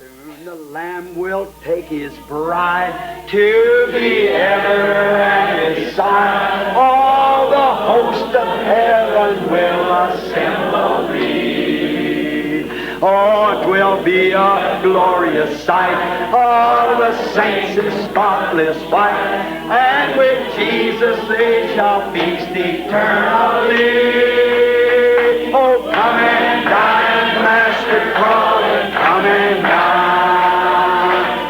Soon the Lamb will take his bride to be ever at his side. All the host of heaven will assemble thee. Oh, 'twill be a glorious sight, all the saints in spotless white, and with Jesus they shall feast eternally. Oh, come and dine, Master Crawford, come and dine.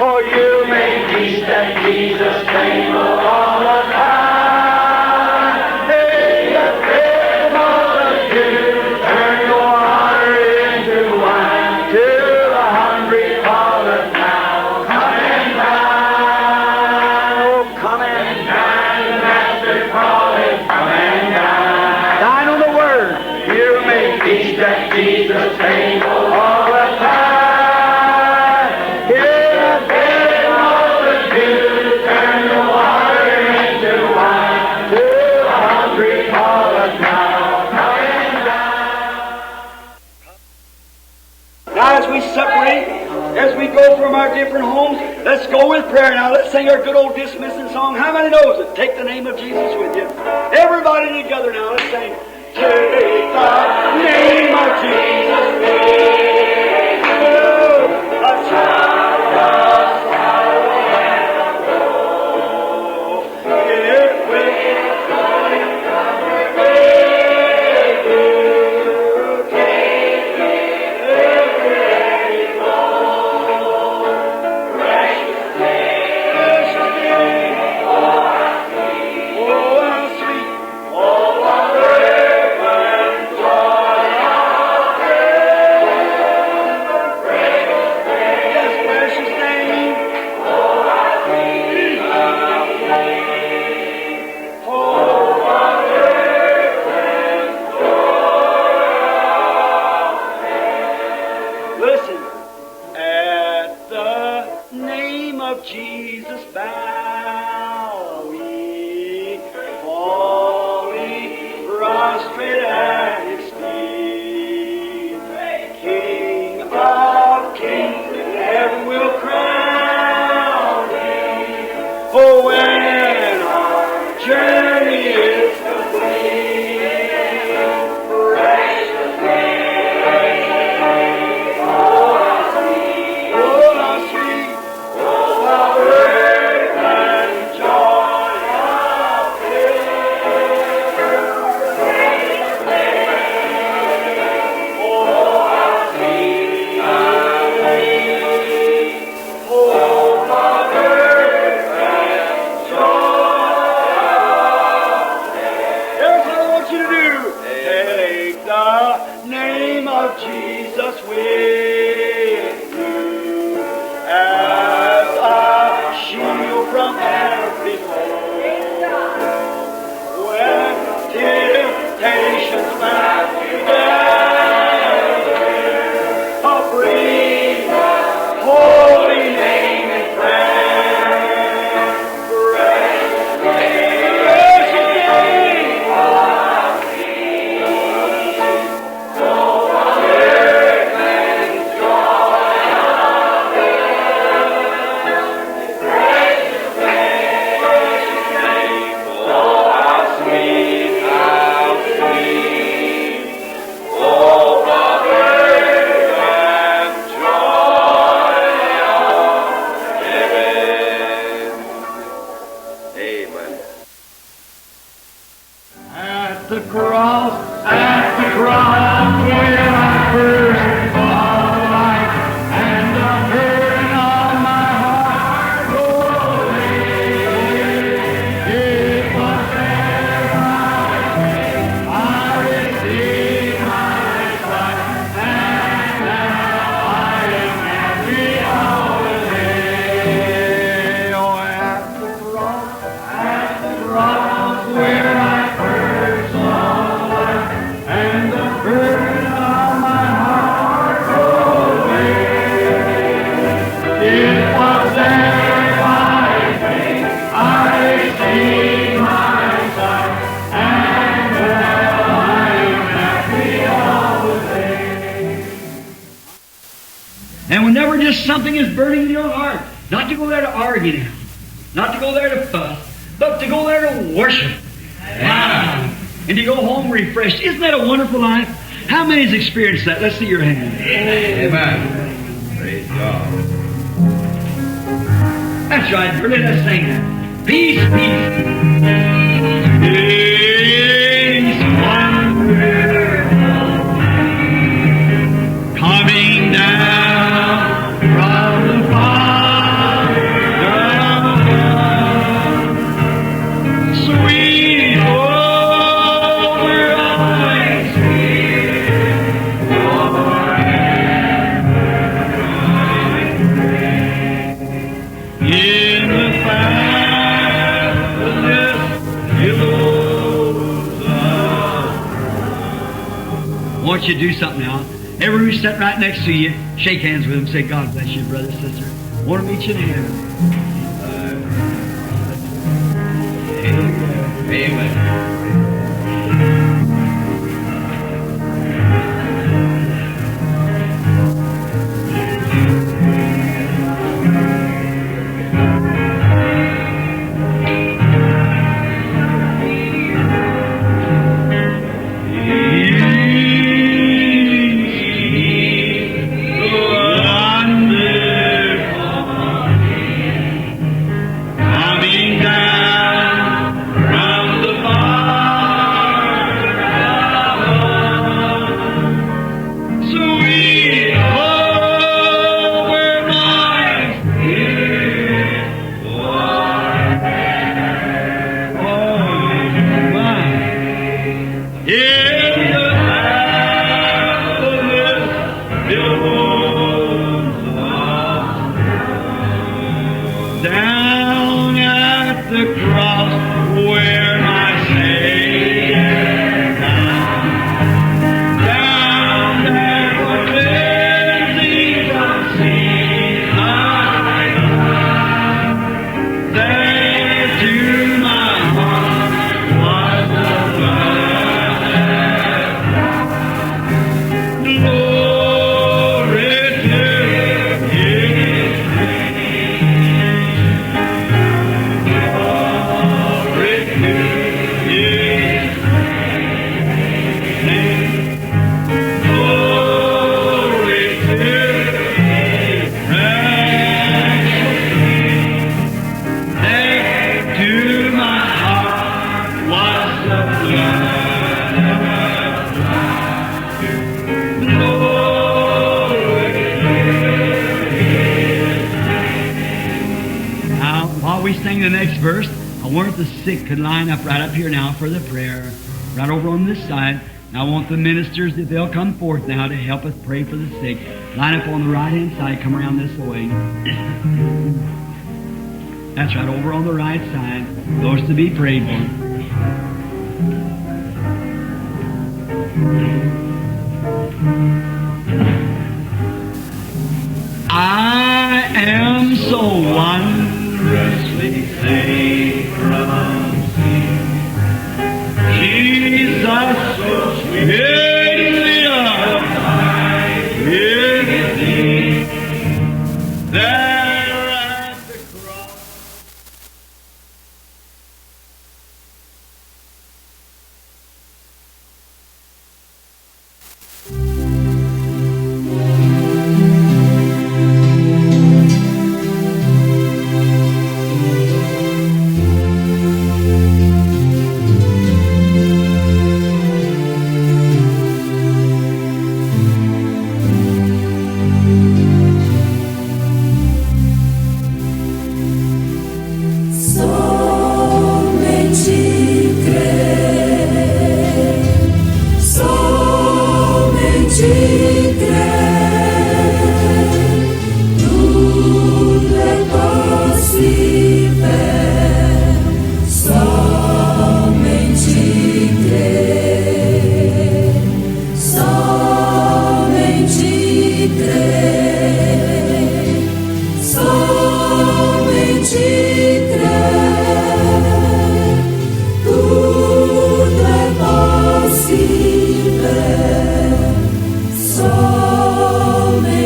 Oh, you may feast at Jesus' table all the time. Hey, the great multitude, turn your water into wine. To the hungry calleth now, come and dine. Oh, come and dine, Master calleth, come and dine. Dine on the Word. You may feast at Jesus' table all the time. Hear the great multitude, turn the water into wine. To the hungry calleth now, come and dine. Now as we separate, as we go from our different homes, let's go with prayer now. Let's sing our good old dismissing song. How many knows it? Take the name of Jesus with you. Everybody together now, let's sing. Take the name of Jesus with you. A child of sorrow and of woe. It will comfort me. Take every woe. Precious name, oh how sweet, oh what fragrant joy of heaven. Precious name, yes, precious name, oh how sweet, oh what fragrant joy. Listen, at the name of Jesus bow we, falling prostrate at his feet. King of kings, heaven will crown thee. Oh, when our journey is complete, precious name, oh how sweet, oh how sweet, oh how fragrant joy of heaven. Precious name, oh how sweet, oh how fragrant joy. Here's what I want you to do. Take the name of Jesus with you as a shield from every foe. When temptations mount together, bring the holy name in prayer. Precious name, oh how sweet, oh how fragrant And whenever just something is burning in your heart, not to go there to argue now, not to go there to fuss, but to go there to worship. Wow. And to go home refreshed. Isn't that a wonderful life? How many has experienced that? Let's see your hand. Amen. Praise God. That's right, brother. Let's sing that. Peace, peace. Peace, wonderful. Coming down from the Father. Sweet over my spirit forever. In the fatness billows of. I want you to do something now. Everyone who's sitting right next to you, shake hands with them. Say, God bless you, brother, sister. I want to meet you in heaven. Amen. Coming down from the Father. Sweet over my spirit forever. Oh, my. In the fatness billows of. Down at the cross where my Savior died. Down there where cleansing from sin I died. There to my heart was the blood that glory to His Now, while we sing the next verse, I wonder if the sick could line up right up here now for the prayer, right over on this side. Now, I want the ministers, if they'll come forth now to help us pray for the sick, line up on the right-hand side, come around this way. That's right, over on the right side, those to be prayed for. I am so wondrously saved from sin. Jesus, so sweetly alive with thee, there at the cross.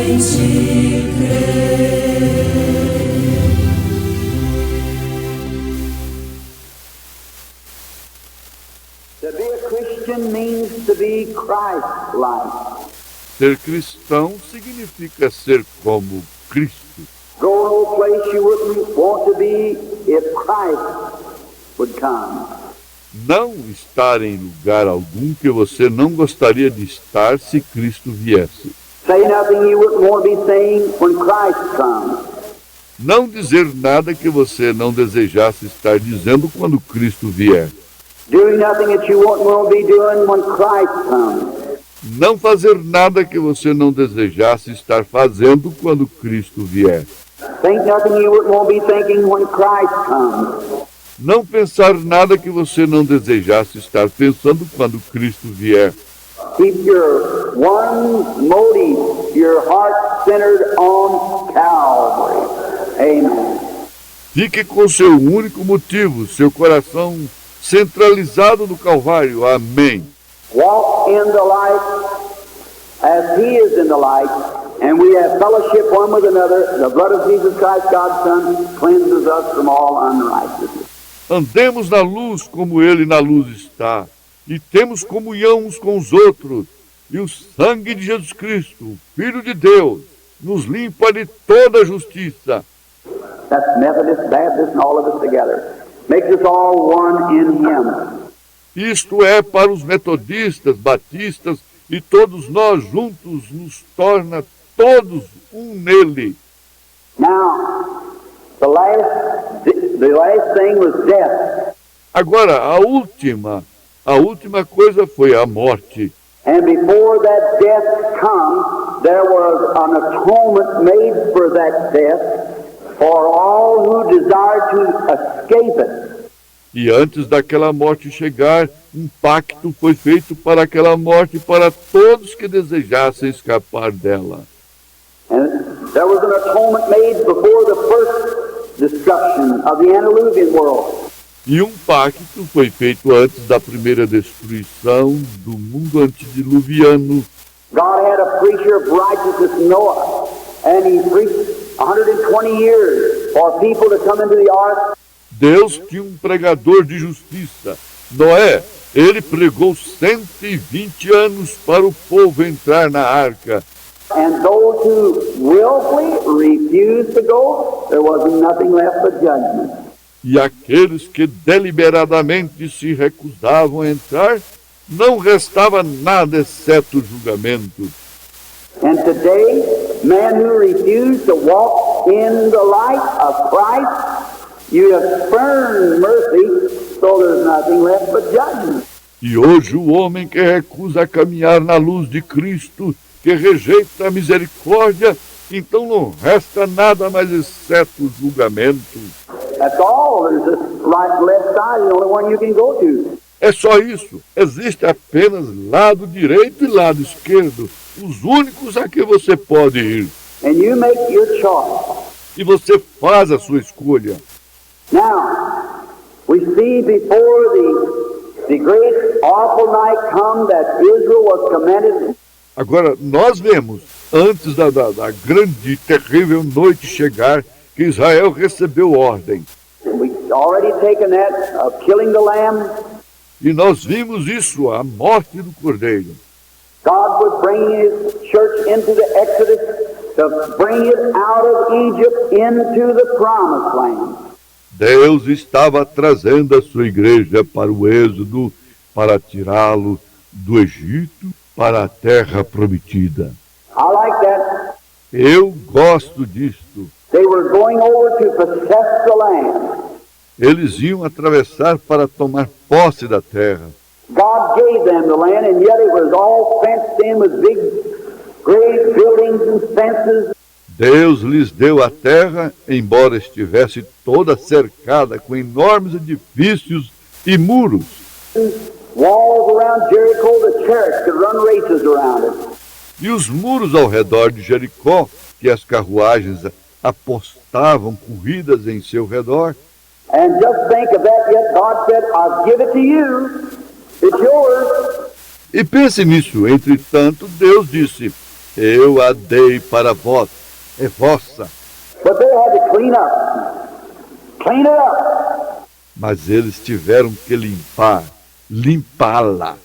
Somente Christ-like. Ser cristão significa ser como Cristo. Go no place you wouldn't want to be if Christ would come. Não estar em lugar algum que você não gostaria de estar se Cristo viesse. Say nothing you wouldn't want to be saying when Christ comes. Não dizer nada que você não desejasse estar dizendo quando Cristo vier. Doing nothing that you wouldn't want to be doing when Christ comes. Não fazer nada que você não desejasse estar fazendo quando Cristo vier. Think nothing you wouldn't want to be thinking when Christ comes. Não pensar nada que você não desejasse estar pensando quando Cristo vier. Keep your one motive, your heart centered on Calvary. Amen. Fique com seu único motivo, seu coração centralizado no Calvário. Amém. Walk in the light as He is in the light, and we have fellowship one with another. The blood of Jesus Christ, God's Son, cleanses us from all unrighteousness. Andemos na luz como Ele na luz está, e temos comunhão uns com os outros, e o sangue de Jesus Cristo, o Filho de Deus, nos limpa de toda justiça. That's Methodist, Baptist, and all of us together. Makes us all one in Him. Isto é para os metodistas, batistas e todos nós juntos nos torna todos um nele. Now, the last thing was death. Agora, a última coisa foi a morte. And before that death come, there was an atonement made for that death for all who desired to escape it. E antes daquela morte chegar, um pacto foi feito para aquela morte para todos que desejassem escapar dela. And there was an atonement made before the first destruction of the antediluvian world. E um pacto foi feito antes da primeira destruição do mundo antediluviano. God had a preacher of righteousness, Noah, and he preached 120 years for people to come into the ark. Deus tinha um pregador de justiça, Noé. Ele pregou 120 anos para o povo entrar na arca. And those who willfully refused to go, there was nothing left but judgment. E aqueles que deliberadamente se recusavam a entrar, não restava nada exceto julgamento. And today, men who refuse to walk in the light of Christ, you have spurned mercy, so there's nothing left but judgment. E hoje o homem que recusa caminhar na luz de Cristo, que rejeita a misericórdia, então não resta nada mais exceto julgamento. That's all. There's this right and left side, the only one you can go to. É só isso. Existe apenas lado direito e lado esquerdo, os únicos a que você pode ir. And you make your choice. E você faz a sua escolha. Now, we see before the great awful night come that Israel was commanded. Agora, nós vemos, antes da grande e terrível noite chegar, que Israel recebeu ordem. We've already taken that of killing the lamb. E nós vimos isso, a morte do Cordeiro. God was bringing His church into the Exodus to bring it out of Egypt into the Promised Land. Deus estava trazendo a sua igreja para o Êxodo, para tirá-lo do Egito para a terra prometida. I like that. Eu gosto disto. They were going over to possess the land. Eles iam atravessar para tomar posse da terra. God gave them the land, and yet it was all fenced in with big, great buildings and fences. Deus lhes deu a terra, embora estivesse toda cercada com enormes edifícios e muros. Walls around Jericho, the chariots could run races around it. E os muros ao redor de Jericó, que as carruagens apostavam corridas em seu redor. And just think of that, yet God said, I'll give it to you. It's yours. E pense nisso, entretanto, Deus disse, eu a dei para vós, é vossa. But they had to clean it up. Mas eles tiveram que limpá-la.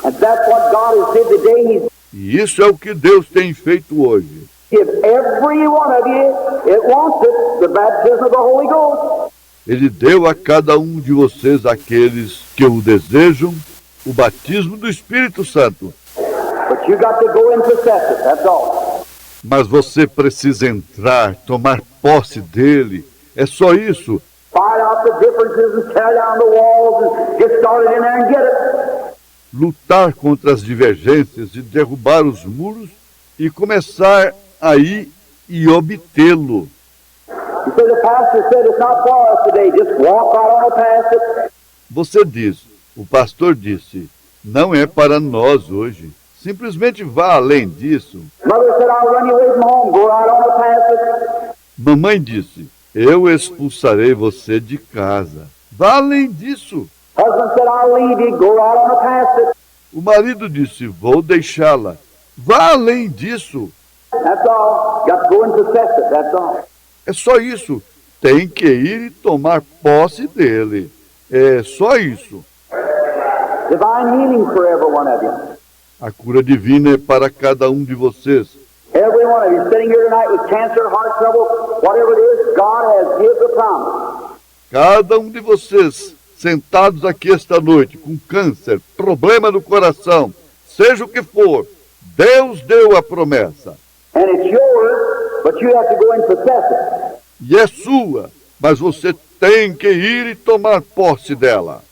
And that's what God has did today. He's E isso é o que Deus tem feito hoje. give every one of you, it wants it, the baptism of the Holy Ghost. Ele deu a cada um de vocês, aqueles que o desejam, o batismo do Espírito Santo. But you got to go and possess it, that's all. Mas você precisa entrar, tomar posse dele. É só isso. Fight out the differences and tear down the walls and get started in there and get it. Lutar contra as divergências e derrubar os muros e começar a ir e obtê-lo. You say the pastor said it's not for us today, just walk right on past it. Você diz, o pastor disse, não é para nós hoje. Simplesmente vá além disso. Mother said I'll run you away from home, go right on past it. Mamãe disse, eu expulsarei você de casa. Vá além disso. Husband said I'll leave you, go right on past it. O marido disse, vou deixá-la. Vá além disso. That's all. Got to go and possess it, that's all. É só isso. Tem que ir e tomar posse dele. É só isso. Divine healing for every one of you. A cura divina é para cada um de vocês. Every one of you sitting here tonight with cancer, heart trouble, whatever it is, God has given the promise. Cada um de vocês, sentados aqui esta noite, com câncer, problema no coração, seja o que for, Deus deu a promessa. And it's yours, but you have to go and possess it. E é sua, mas você tem que ir e tomar posse dela.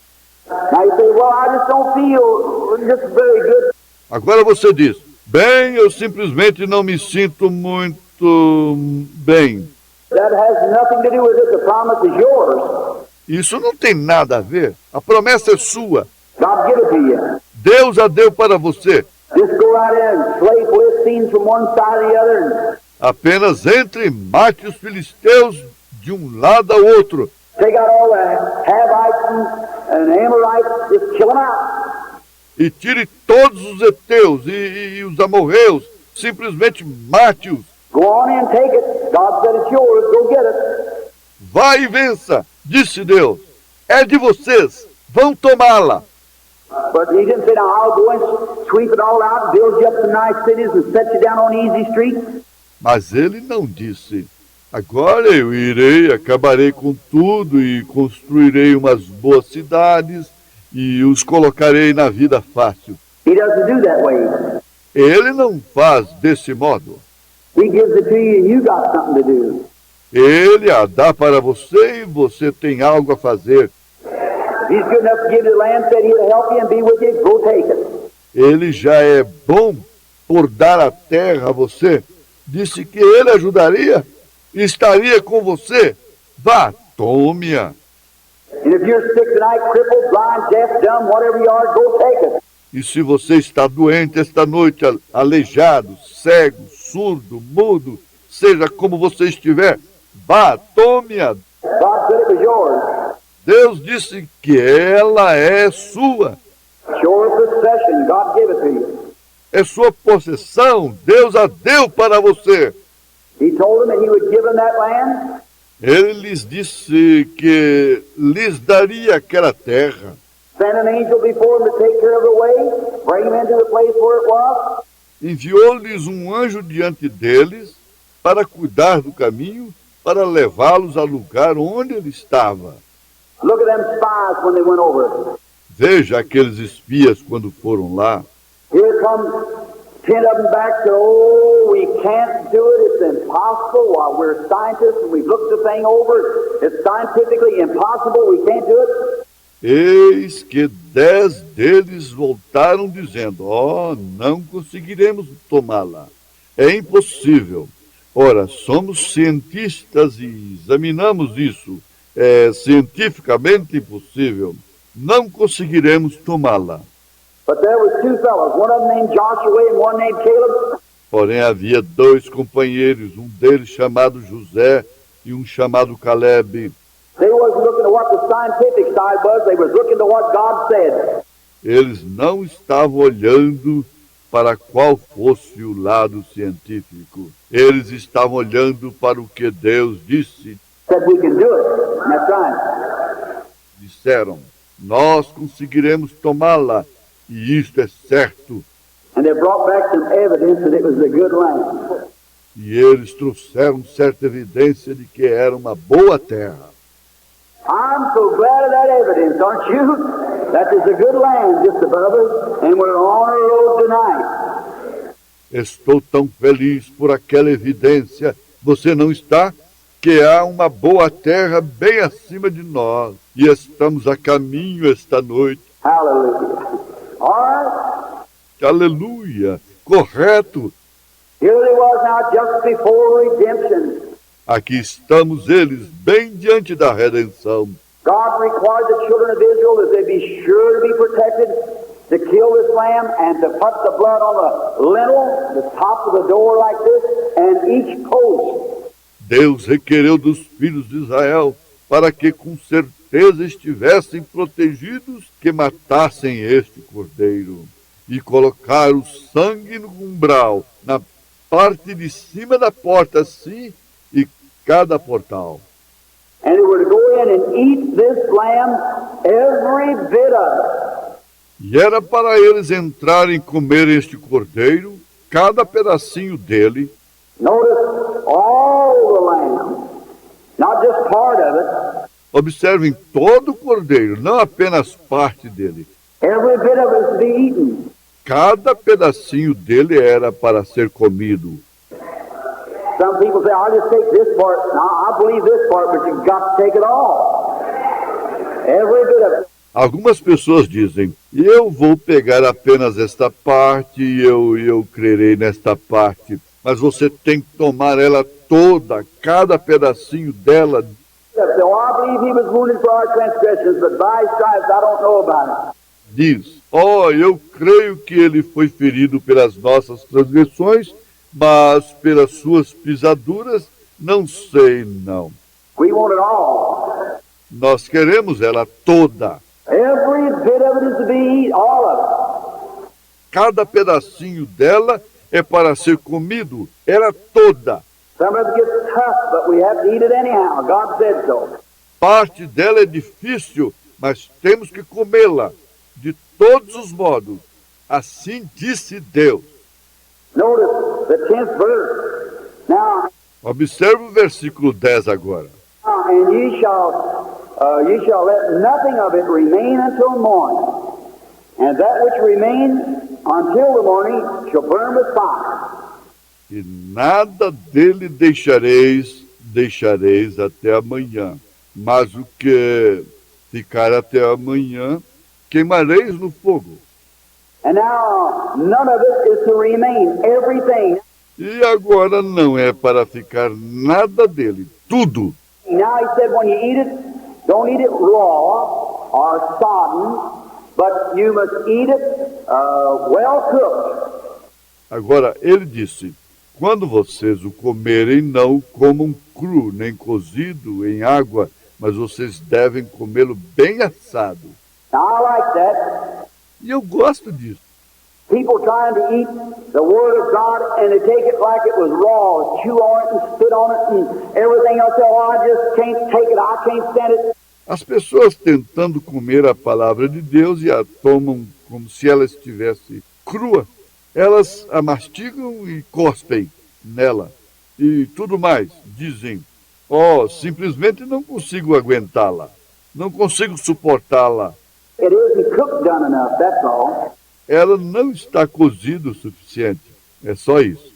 Now you say, well, I just don't feel just very good. Agora você diz, bem, eu simplesmente não me sinto muito bem. That has nothing to do with it. The promise is yours. Isso não tem nada a ver. A promessa é sua. God give it to you. Deus a deu para você. Just go right in and slay Philistines from one side to the other. Apenas entre e mate os filisteus de um lado ao outro. Take out all the Havites and Amorites, just kill them out. E tire todos os heteus e os amorreus. Simplesmente mate-os. Go on in, take it. God said it's yours. Go get it. Vai e vença, disse Deus. É de vocês. Vão tomá-la. But he didn't say, now I'll go and sweep it all out, build you up some nice cities and set you down on easy streets. Mas ele não disse, agora eu irei, acabarei com tudo e construirei umas boas cidades e os colocarei na vida fácil. He doesn't do that way. Ele não faz desse modo. He gives it to you and you got something to do. Ele a dá para você e você tem algo a fazer. He's good enough to give you the land, said he'll help you and be with you. Go take it. Ele já é bom por dar a terra a você. Disse que ele ajudaria e estaria com você. Vá, tome-a. And if you're sick tonight, crippled, blind, deaf, dumb, whatever you are, go take it. E se você está doente esta noite, aleijado, cego, surdo, mudo, seja como você estiver, vá, tome-a. God said it was yours. Deus disse que ela é sua. It's your possession. God gave it to you. É sua possessão. Deus a deu para você. He told them that he would give them that land. Ele lhes disse que lhes daria aquela terra. Sent an angel before them to take care of the way, bring them into the place where it was. Enviou-lhes um anjo diante deles para cuidar do caminho, para levá-los ao lugar onde ele estava. Look at them spies when they went over. Veja aqueles espias quando foram lá. Here come 10 of them back to, oh, we can't do it. It's impossible. While we're scientists and we've looked the thing over, it's scientifically impossible. We can't do it. Eis que 10 deles voltaram dizendo, não conseguiremos tomá-la. É impossível. Ora, somos cientistas e examinamos isso. É cientificamente impossível. Não conseguiremos tomá-la. But there was two fellows, one of them named Joshua and one named Caleb. Porém, havia 2 companheiros, um deles chamado José e um chamado Caleb. They wasn't looking at what the scientific side was, they was looking to what God said. Eles não estavam olhando para qual fosse o lado científico. Eles estavam olhando para o que Deus disse. Said we can do it. And that's right. Disseram, nós conseguiremos tomá-la. e isto é certo. And they brought back some evidence that it was a good land. E eles trouxeram certa evidência de que era uma boa terra. I'm so glad of that evidence, aren't you? That there's a good land just above us, and we're on our road tonight. Estou tão feliz por aquela evidência, você não está? Que há uma boa terra bem acima de nós, e estamos a caminho esta noite. Hallelujah. All right. Aleluia! Correto! Here they was now just before redemption. Aqui estamos eles, bem diante da redenção. God required the children of Israel that they be sure to be protected, to kill this lamb and to put the blood on the lintel, the top of the door like this, and each post. Deus requereu dos filhos de Israel para que com certeza estivessem protegidos, que matassem este cordeiro e colocar o sangue no umbral, na parte de cima da porta, assim, e cada portal. And they were to go in and eat this lamb, every bit of it. E era para eles entrarem e comer este cordeiro, cada pedacinho dele. Notice all the lamb, not just part of it. Observem todo o cordeiro, não apenas parte dele. Every bit of it is to be eaten. Cada pedacinho dele era para ser comido. Some people say, I'll just take this part. Now, I believe this part, but you've got to take it all. Every bit of it. Algumas pessoas dizem, eu vou pegar apenas esta parte e eu crerei nesta parte. Mas você tem que tomar ela toda, cada pedacinho dela. So I believe he was wounded for our transgressions, but by his stripes I don't know about it. Diz, eu creio que ele foi ferido pelas nossas transgressões, mas pelas suas pisaduras, não sei não. We want it all. Nós queremos ela toda. Every bit of it is to be eaten, all of it. Cada pedacinho dela é para ser comido, ela toda. Some of it gets tough, but we have to eat it anyhow. God said so. Parte dela é difícil, mas temos que comê-la, de todos os modos. Assim disse Deus. Notice the 10th verse. Now, Observe o versículo 10 agora. and ye shall let nothing of it remain until morning. And that which remains until the morning shall burn with fire. E nada dele deixareis até amanhã. Mas o que ficar até amanhã, queimareis no fogo. And now, none of it is to remain. Everything. E agora não é para ficar nada dele, tudo. Now he said, when you eat it, don't eat it raw or sodden, but you must eat it well cooked. Agora ele disse, quando vocês o comerem, não o comam cru, nem cozido em água, mas vocês devem comê-lo bem assado. Now I like that. E eu gosto disso. People trying to eat the Word of God and they take it like it was raw, chew on it and spit on it and everything else. Oh, I just can't take it. I can't stand it. As pessoas tentando comer a palavra de Deus e a tomam como se ela estivesse crua. Elas a mastigam e cospem nela. E tudo mais, dizem, simplesmente não consigo aguentá-la. Não consigo suportá-la. It isn't cooked done enough, that's all. Ela não está cozida o suficiente. É só isso.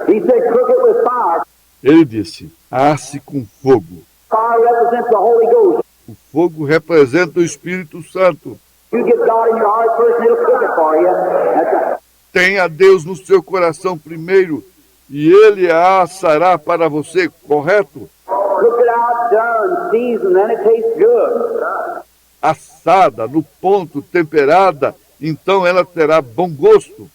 He said, cook it with fire. Ele disse, asse com fogo. Fire represents the Holy Ghost. O fogo representa o Espírito Santo. You get God in your heart first and He'll cook it for you. That's right. Tenha Deus no seu coração primeiro e Ele a assará para você, correto? Cook it out, done, seasoned, then it tastes good. Assada, no ponto, temperada, então ela terá bom gosto.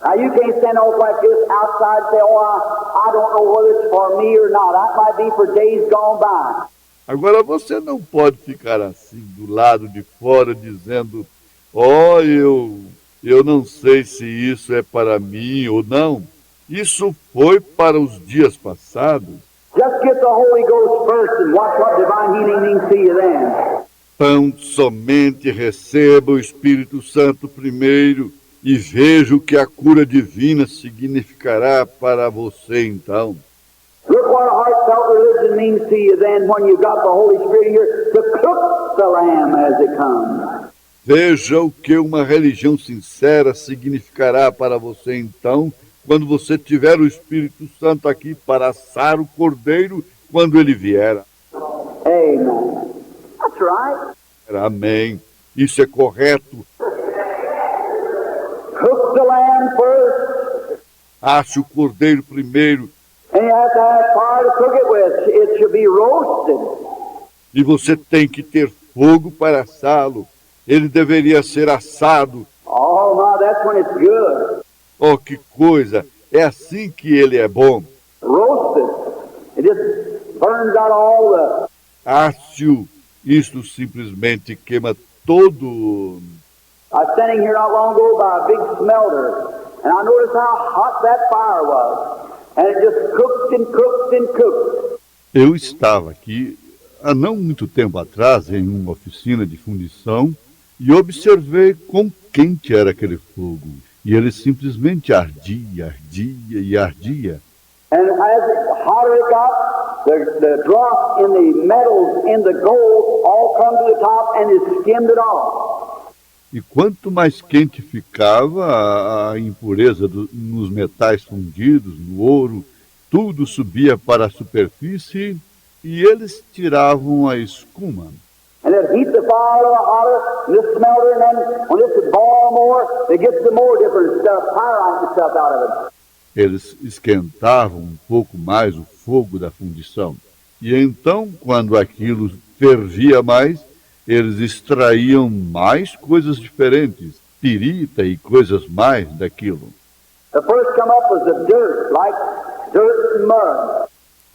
Now you can't stand off like this outside and say, I don't know whether it's for me or not. That might be for days gone by. Agora você não pode ficar assim do lado de fora dizendo, eu não sei se isso é para mim ou não. Isso foi para os dias passados. Just get the Holy Ghost first and watch what divine healing means to you then. Tão somente receba o Espírito Santo primeiro e veja o que a cura divina significará para você então. Look what heartfelt religion means to you then when you got the Holy Spirit here to cook the lamb as it comes. Veja o que uma religião sincera significará para você então, quando você tiver o Espírito Santo aqui para assar o cordeiro quando ele vier. Amen. That's right. Amém. Isso é correto. Cook the lamb first, Ache o cordeiro primeiro and you have to have fire to cook it with. It should be roasted. e você tem que ter fogo para assá-lo. Ele deveria ser assado. Oh, my, that's when it's good. Oh, que coisa! É assim que ele é bom. Roasted. It just burns out all the... Ache-o. Isso simplesmente queima todo. I was standing here not long ago by a big smelter, and I noticed how hot that fire was. And it just cooked and cooked and cooked. Eu estava aqui há não muito tempo atrás em uma oficina de fundição e observei quão quente era aquele fogo. E ele simplesmente ardia, ardia e ardia. And as hotter it got, the dross in the metals, in the gold, all come to the top and it skimmed it off. E quanto mais quente ficava a impureza nos metais fundidos, no ouro, tudo subia para a superfície e eles tiravam a escuma. And it heats the fire a little hotter in this smelter, and then when this would boil more, it gets some more different stuff, pyrite and stuff out of it. Eles esquentavam um pouco mais o fogo da fundição. E então, quando aquilo fervia mais, eles extraíam mais coisas diferentes, pirita e coisas mais daquilo. The first come up was the dirt, like dirt and mud.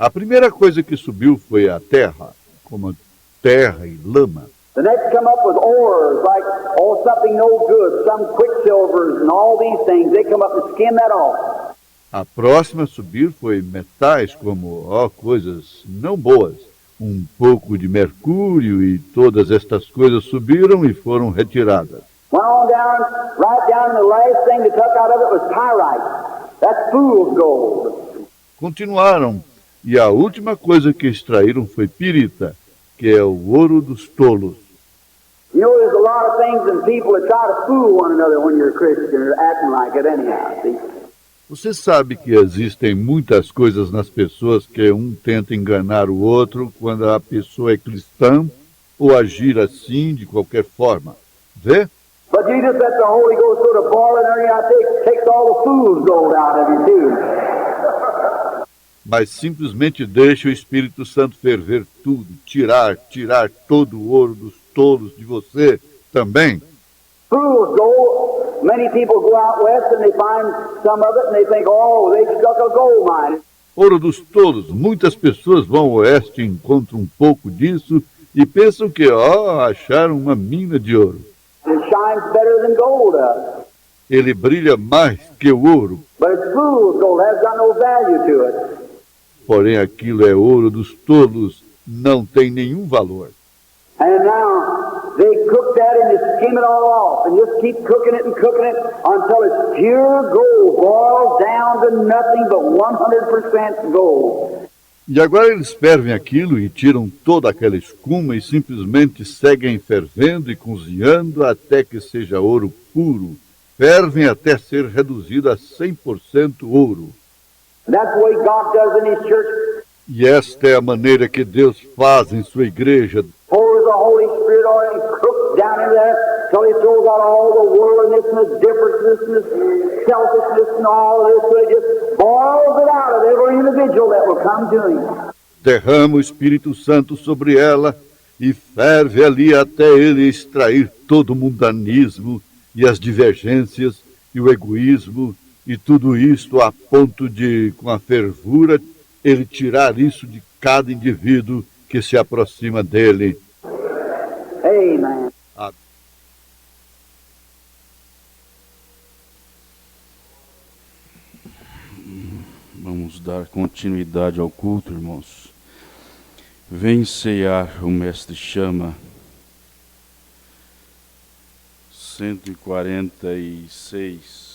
A primeira coisa que subiu foi a terra, como terra e lama. The next come up was ores, like, oh, something no good, some quicksilvers and all these things. They come up and skim that off. A próxima a subir foi metais, como coisas não boas. Um pouco de mercúrio e todas estas coisas subiram e foram retiradas. Went on down, right down, and the last thing they took out of it was pyrite. That's fool's gold. Continuaram, e a última coisa que extraíram foi pirita, que é o ouro dos tolos. You know, there's a lot of things and people that try to fool one another when you're a Christian or acting like it anyhow, see? Você sabe que existem muitas coisas nas pessoas que um tenta enganar o outro quando a pessoa é cristã ou agir assim de qualquer forma. Vê? But you just let the Holy Ghost sort of boil in there, and takes all the fool's gold out of you, too. Mas simplesmente deixa o Espírito Santo ferver tudo, tirar todo o ouro dos tolos de você também. Fool's gold, many people go out west and they find some of it and they think, oh, they struck a gold mine. Ouro dos tolos. Muitas pessoas vão ao oeste e encontram um pouco disso e pensam que, acharam uma mina de ouro. It shines better than gold does. Ele brilha mais que o ouro. But it's fool's gold, has got no value to it. Porém, aquilo é ouro dos tolos, não tem nenhum valor. And now they cook that and they skim it all off and just keep cooking it until it's pure gold, boils down to nothing but 100% gold. E agora eles fervem aquilo e tiram toda aquela escuma e simplesmente seguem fervendo e cozinhando até que seja ouro puro. Fervem até ser reduzido a 100% ouro. And that's the way God does in His church. E esta é a maneira que Deus faz em sua igreja. Pours the Holy Spirit on and cooks down in there till He throws out all the worldliness and the differences and the selfishness and all of this. So He just boils it out of every individual that will come to Him. Derrama o Espírito Santo sobre ela e ferve ali até ele extrair todo o mundanismo e as divergências e o egoísmo e tudo isto a ponto de, com a fervura, ele tirar isso de cada indivíduo que se aproxima dele. Amen. Vamos dar continuidade ao culto, irmãos. Vem ceiar, o Mestre chama. 146.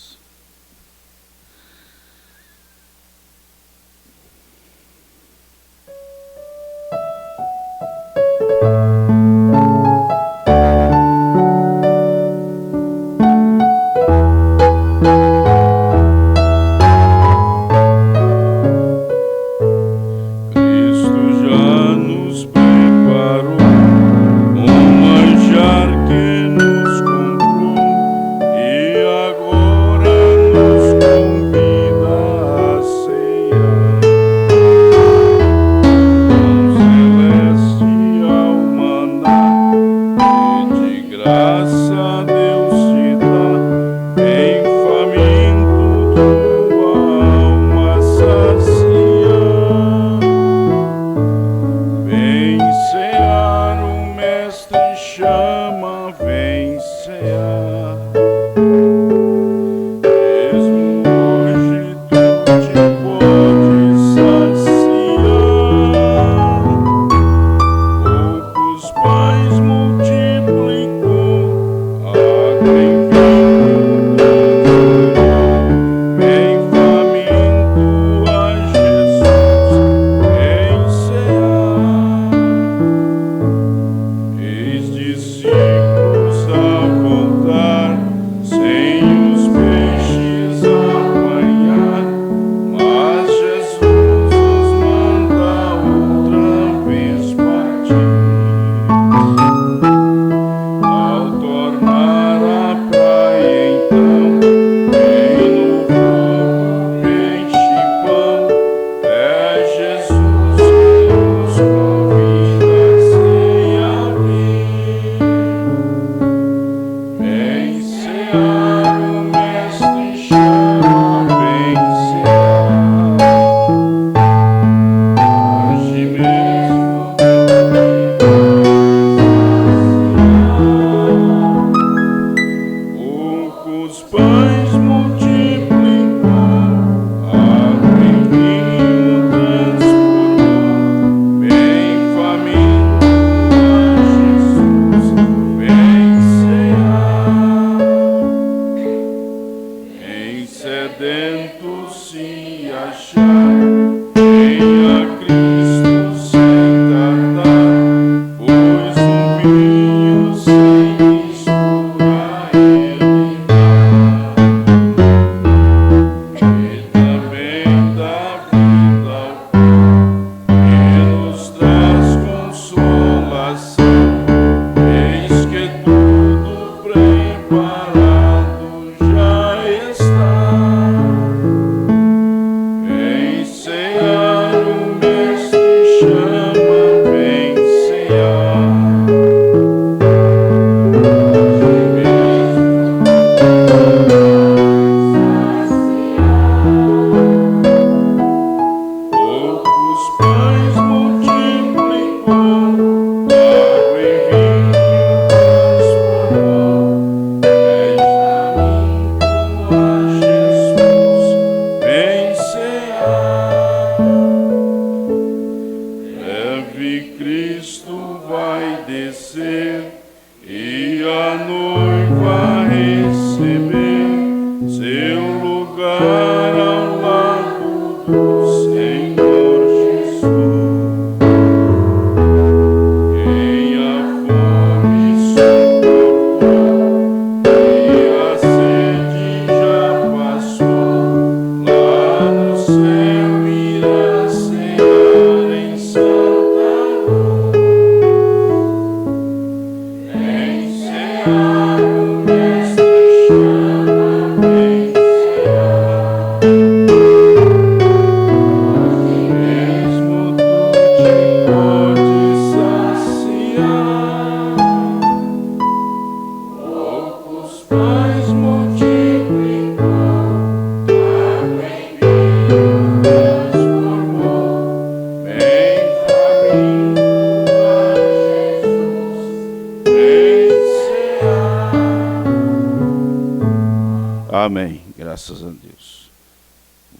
Amém. Graças a Deus.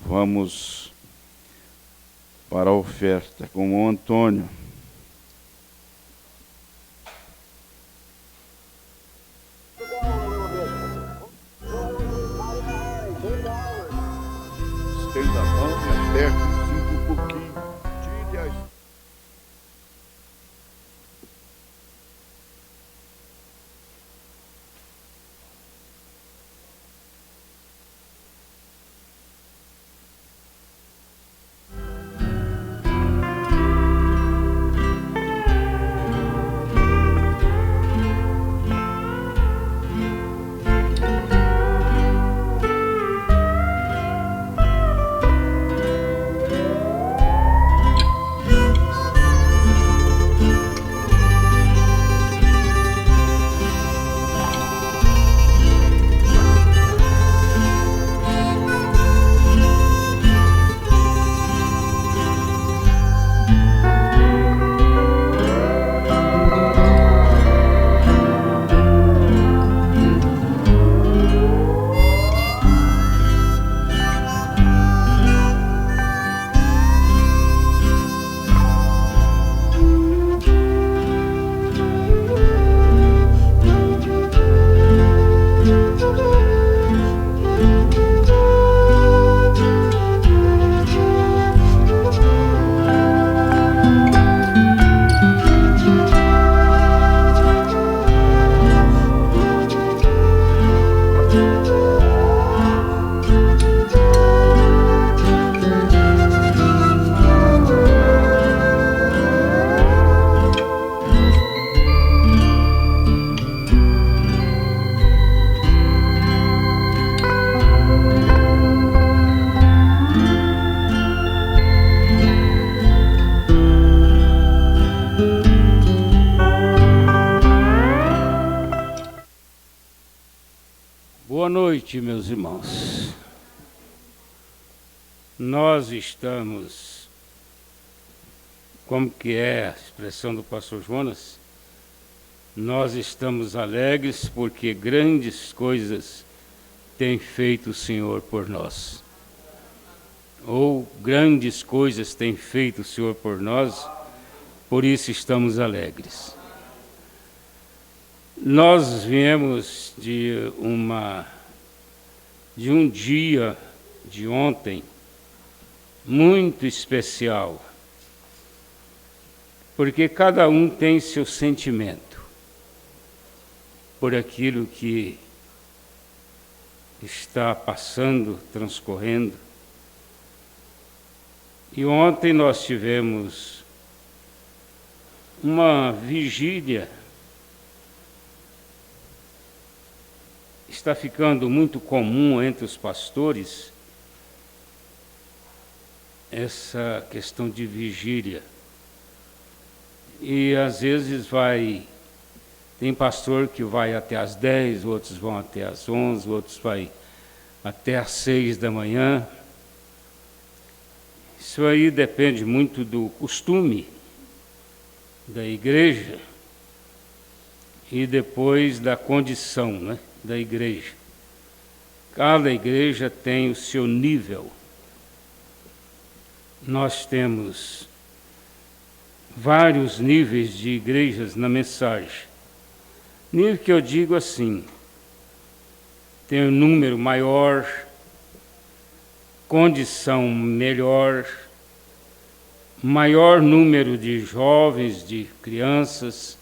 Vamos para a oferta com o Antônio. perto e sinta um pouquinho. Tire as... Boa noite, meus irmãos. Nós estamos, como que é a expressão do pastor Jonas? Nós estamos alegres porque grandes coisas tem feito o Senhor por nós. Ou grandes coisas tem feito o Senhor por nós, por isso estamos alegres. Nós viemos de um dia de ontem muito especial, porque cada um tem seu sentimento por aquilo que está passando, transcorrendo. E ontem nós tivemos uma vigília. Está ficando muito comum entre os pastores essa questão de vigília. E às vezes tem pastor que vai até às 10, outros vão até às 11, outros vai até às 6 da manhã. Isso aí depende muito do costume da igreja e depois da condição, né, da igreja. Cada igreja tem o seu nível. Nós temos vários níveis de igrejas na mensagem. Nível que eu digo assim, tem um número maior, condição melhor, maior número de jovens, de crianças,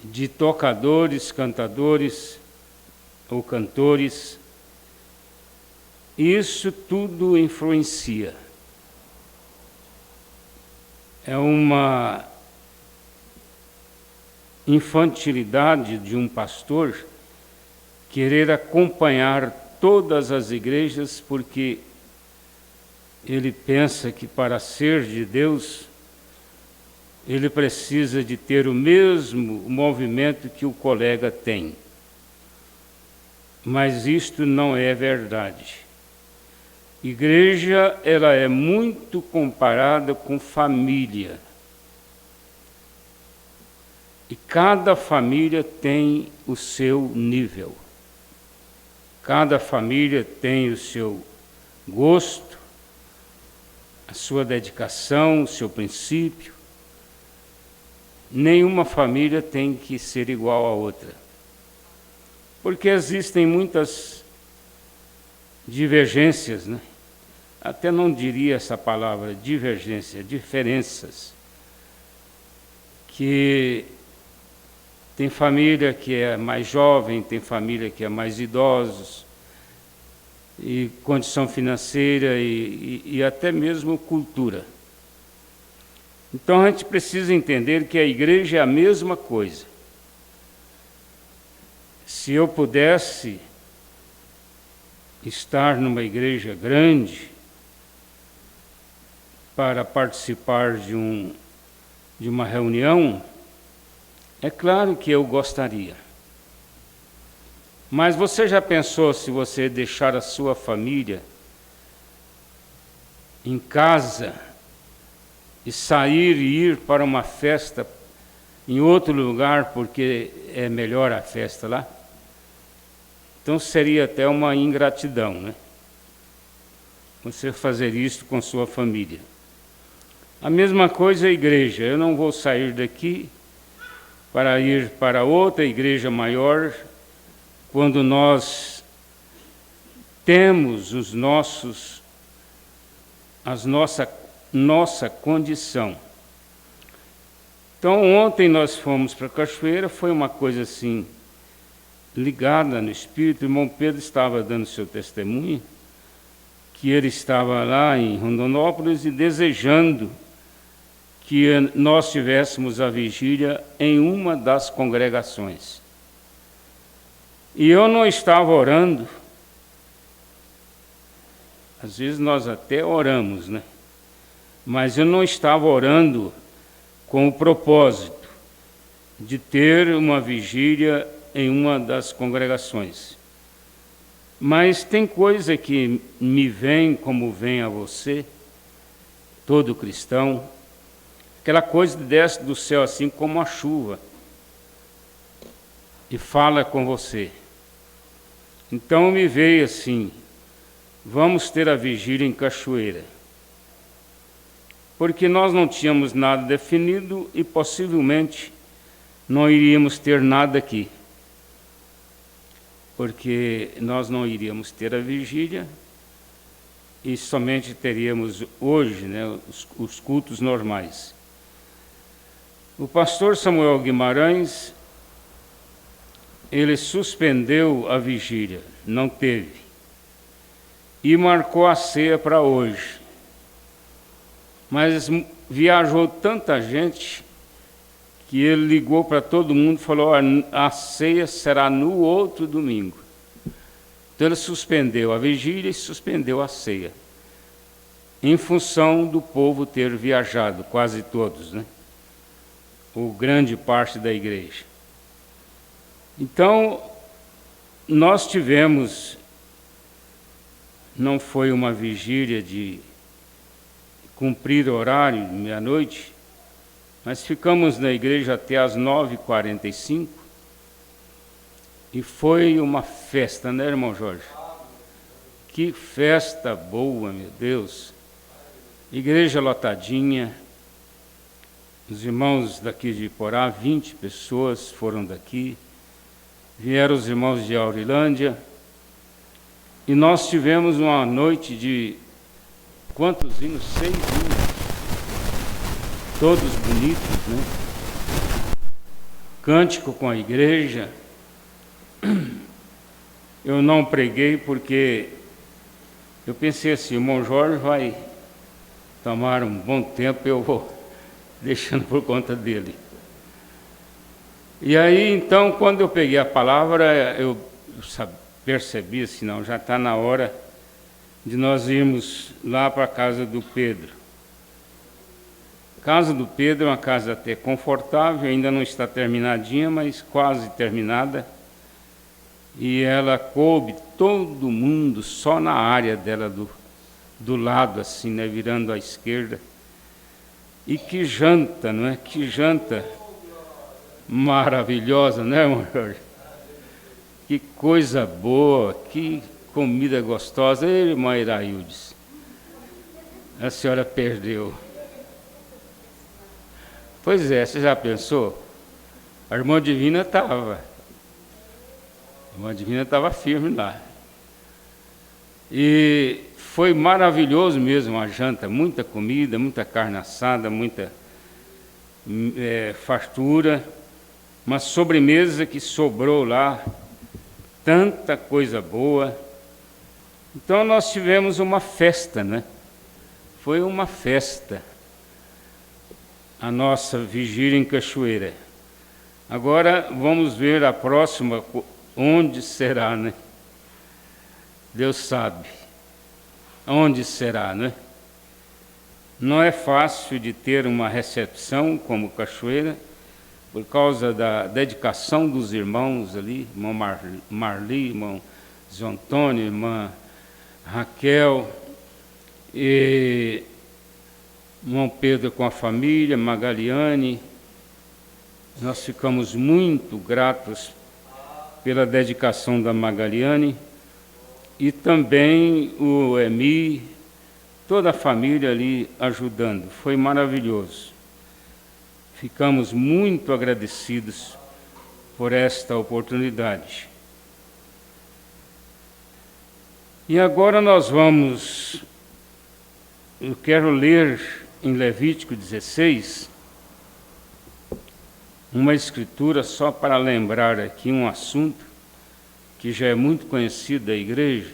de tocadores, cantadores ou cantores. Isso tudo influencia. É uma infantilidade de um pastor querer acompanhar todas as igrejas, porque ele pensa que para ser de Deus, ele precisa de ter o mesmo movimento que o colega tem. Mas isto não é verdade. Igreja, ela é muito comparada com família. E cada família tem o seu nível. Cada família tem o seu gosto, a sua dedicação, o seu princípio. Nenhuma família tem que ser igual à outra. Porque existem muitas divergências, né? até não diria essa palavra, divergência, diferenças, que tem família que é mais jovem, tem família que é mais idosos, e condição financeira e até mesmo cultura. Então a gente precisa entender que a igreja é a mesma coisa. Se eu pudesse estar numa igreja grande para participar de uma reunião, é claro que eu gostaria. Mas você já pensou se você deixar a sua família em casa e sair e ir para uma festa em outro lugar porque é melhor a festa lá? Então seria até uma ingratidão, né? Você fazer isso com sua família. A mesma coisa a igreja. Eu não vou sair daqui para ir para outra igreja maior quando nós temos nossa condição. Então ontem nós fomos para a Cachoeira, foi uma coisa assim, ligada no Espírito. O irmão Pedro estava dando seu testemunho, que ele estava lá em Rondonópolis e desejando que nós tivéssemos a vigília em uma das congregações. E eu não estava orando, às vezes nós até oramos, né? Mas eu não estava orando com o propósito de ter uma vigília em uma das congregações. Mas tem coisa que me vem como vem a você, todo cristão, aquela coisa que desce do céu assim como a chuva e fala com você. Então me veio assim, vamos ter a vigília em Cachoeira. Porque nós não tínhamos nada definido e possivelmente não iríamos ter nada aqui. Porque nós não iríamos ter a vigília e somente teríamos hoje, né, os cultos normais. O pastor Samuel Guimarães, ele suspendeu a vigília, não teve, e marcou a ceia para hoje. Mas viajou tanta gente que ele ligou para todo mundo e falou: a ceia será no outro domingo. Então ele suspendeu a vigília e suspendeu a ceia, em função do povo ter viajado, quase todos, né? Ou grande parte da igreja. Então, nós tivemos, não foi uma vigília de cumprir horário, meia-noite, mas ficamos na igreja até às 9h45, e foi uma festa, né, irmão Jorge? Que festa boa, meu Deus! Igreja lotadinha, os irmãos daqui de Iporá, 20 pessoas foram daqui, vieram os irmãos de Aurilândia, e nós tivemos uma noite de, quantos hinos? 6 hinos, todos bonitos, né? Cântico com a igreja. Eu não preguei porque eu pensei assim, o irmão Jorge vai tomar um bom tempo, eu vou deixando por conta dele. E aí, então, quando eu peguei a palavra, eu percebi assim, não, já está na hora de nós irmos lá para a casa do Pedro. A casa do Pedro é uma casa até confortável, ainda não está terminadinha, mas quase terminada. E ela coube todo mundo só na área dela, do lado, assim, né, virando à esquerda. E que janta, não é? Que janta maravilhosa, né, irmão Jorge? Que coisa boa, que comida gostosa. Ei, irmã Iraildes, a senhora perdeu. Pois é, você já pensou? A irmã Divina estava. A irmã Divina estava firme lá. E foi maravilhoso mesmo a janta, muita comida, muita carne assada, muita fartura, uma sobremesa que sobrou lá, tanta coisa boa. Então nós tivemos uma festa, né? Foi uma festa, a nossa vigília em Cachoeira. Agora vamos ver a próxima, onde será, né? Deus sabe onde será, né? Não é fácil de ter uma recepção como Cachoeira, por causa da dedicação dos irmãos ali, irmão Marli, irmão Zé Antônio, irmã Raquel, e irmão Pedro com a família, Magaliane. Nós ficamos muito gratos pela dedicação da Magaliane e também o Emi, toda a família ali ajudando. Foi maravilhoso. Ficamos muito agradecidos por esta oportunidade. E agora eu quero ler em Levítico 16, uma escritura só para lembrar aqui um assunto que já é muito conhecido da igreja,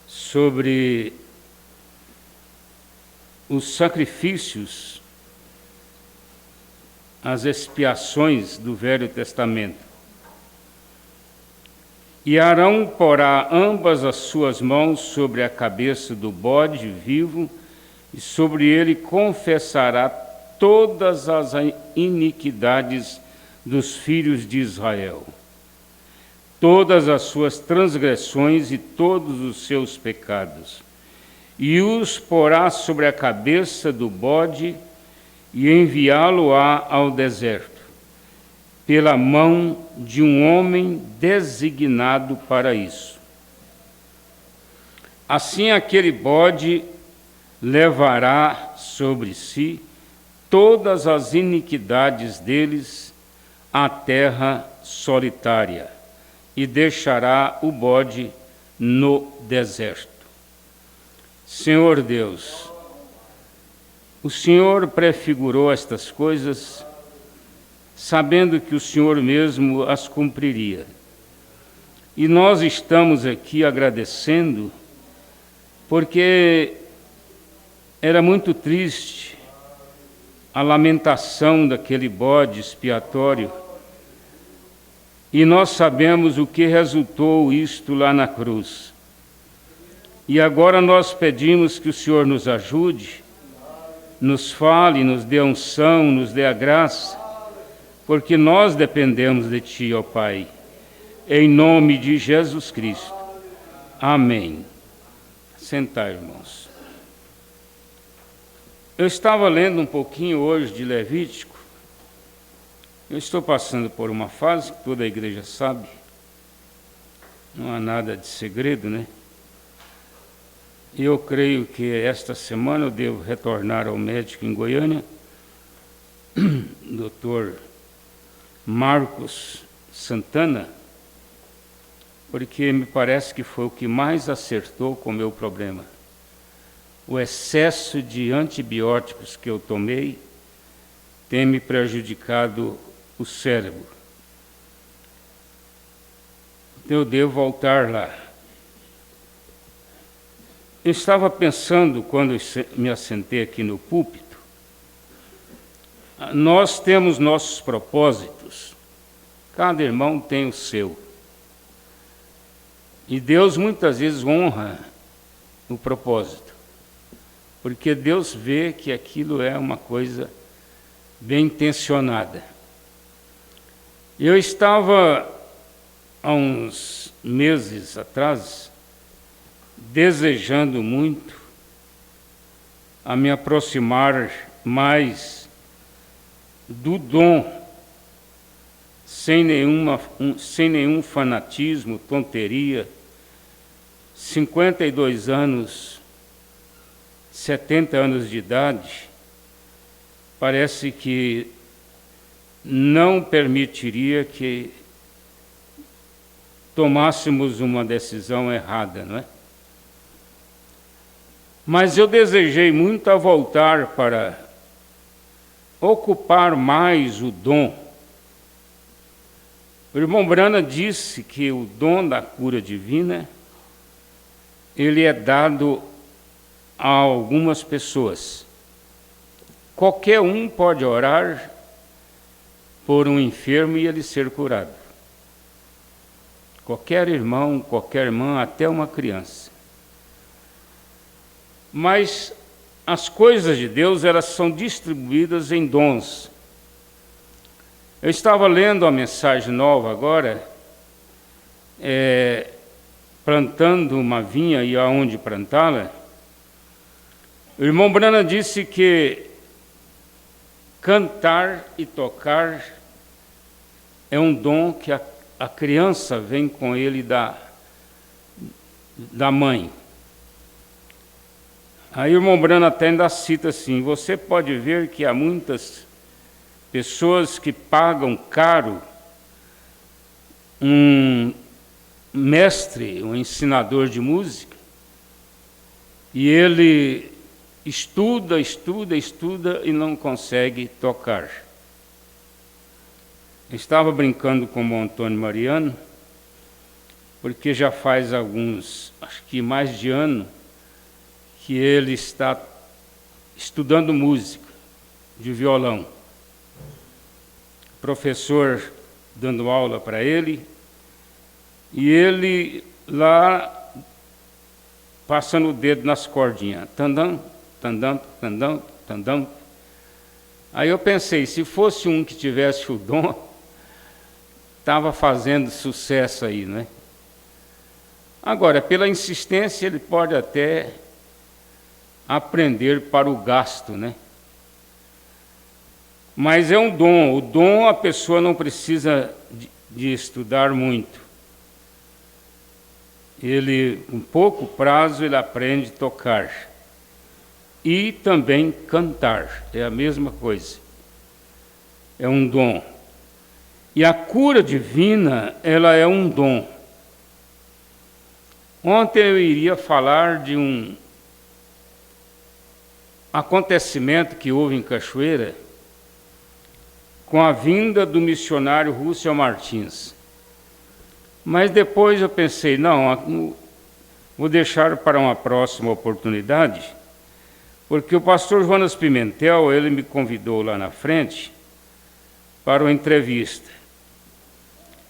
sobre os sacrifícios, as expiações do Velho Testamento. E Arão porá ambas as suas mãos sobre a cabeça do bode vivo, e sobre ele confessará todas as iniquidades dos filhos de Israel, todas as suas transgressões e todos os seus pecados, e os porá sobre a cabeça do bode e enviá-lo-á ao deserto, pela mão de um homem designado para isso. Assim aquele bode levará sobre si todas as iniquidades deles à terra solitária, e deixará o bode no deserto. Senhor Deus, o Senhor prefigurou estas coisas, sabendo que o Senhor mesmo as cumpriria. E nós estamos aqui agradecendo, porque era muito triste a lamentação daquele bode expiatório, e nós sabemos o que resultou isto lá na cruz. E agora nós pedimos que o Senhor nos ajude, nos fale, nos dê a unção, nos dê a graça, porque nós dependemos de Ti, ó Pai, em nome de Jesus Cristo. Amém. Sentar, irmãos. Eu estava lendo um pouquinho hoje de Levítico. Eu estou passando por uma fase que toda a igreja sabe, não há nada de segredo, né? E eu creio que esta semana eu devo retornar ao médico em Goiânia, Dr. Marcos Santana, porque me parece que foi o que mais acertou com o meu problema. O excesso de antibióticos que eu tomei tem me prejudicado o cérebro. Eu devo voltar lá. Eu estava pensando, quando me assentei aqui no púlpito, nós temos nossos propósitos, cada irmão tem o seu. E Deus muitas vezes honra o propósito, porque Deus vê que aquilo é uma coisa bem intencionada. Eu estava, há uns meses atrás, desejando muito a me aproximar mais do dom, sem nenhum fanatismo, tonteria. 52 anos, 70 anos de idade, parece que não permitiria que tomássemos uma decisão errada, não é? Mas eu desejei muito a voltar para ocupar mais o dom. O irmão Branham disse que o dom da cura divina, ele é dado a algumas pessoas. Qualquer um pode orar por um enfermo e ele ser curado. Qualquer irmão, qualquer irmã, até uma criança. Mas as coisas de Deus, elas são distribuídas em dons. Eu estava lendo a mensagem nova agora, plantando uma vinha e aonde plantá-la. O irmão Branham disse que cantar e tocar é um dom que a criança vem com ele da mãe. Aí o irmão Branham até ainda cita assim: você pode ver que há muitas pessoas que pagam caro um mestre, um ensinador de música, e ele estuda e não consegue tocar. Eu estava brincando com o Antônio Mariano, porque já faz acho que mais de ano, que ele está estudando música de violão. O professor dando aula para ele, e ele lá passando o dedo nas cordinhas. Tandam, tandam, tandam, tandam. Aí eu pensei, se fosse um que tivesse o dom, estava fazendo sucesso aí, né? Agora, pela insistência, ele pode até aprender para o gasto, né? Mas é um dom. O dom, a pessoa não precisa de estudar muito. Ele, com pouco prazo, ele aprende a tocar. E também cantar. É a mesma coisa. É um dom. E a cura divina, ela é um dom. Ontem eu iria falar de um acontecimento que houve em Cachoeira com a vinda do missionário Russell Martins. Mas depois eu pensei, não, vou deixar para uma próxima oportunidade, porque o pastor Jonas Pimentel, ele me convidou lá na frente para uma entrevista.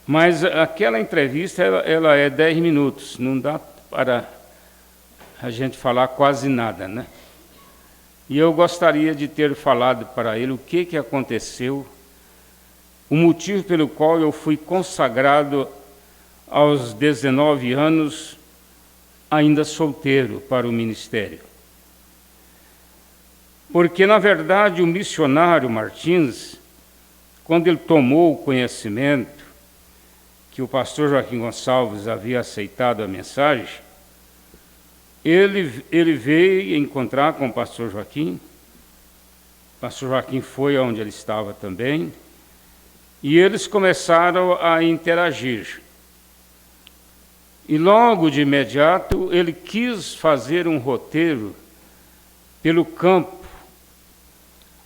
Mas aquela entrevista, ela é 10 minutos, não dá para a gente falar quase nada, né? E eu gostaria de ter falado para ele o que aconteceu, o motivo pelo qual eu fui consagrado aos 19 anos, ainda solteiro, para o ministério. Porque, na verdade, o missionário Martins, quando ele tomou o conhecimento que o pastor Joaquim Gonçalves havia aceitado a mensagem, ele veio encontrar com o pastor Joaquim. O pastor Joaquim foi aonde ele estava também, e eles começaram a interagir. E logo de imediato ele quis fazer um roteiro pelo campo,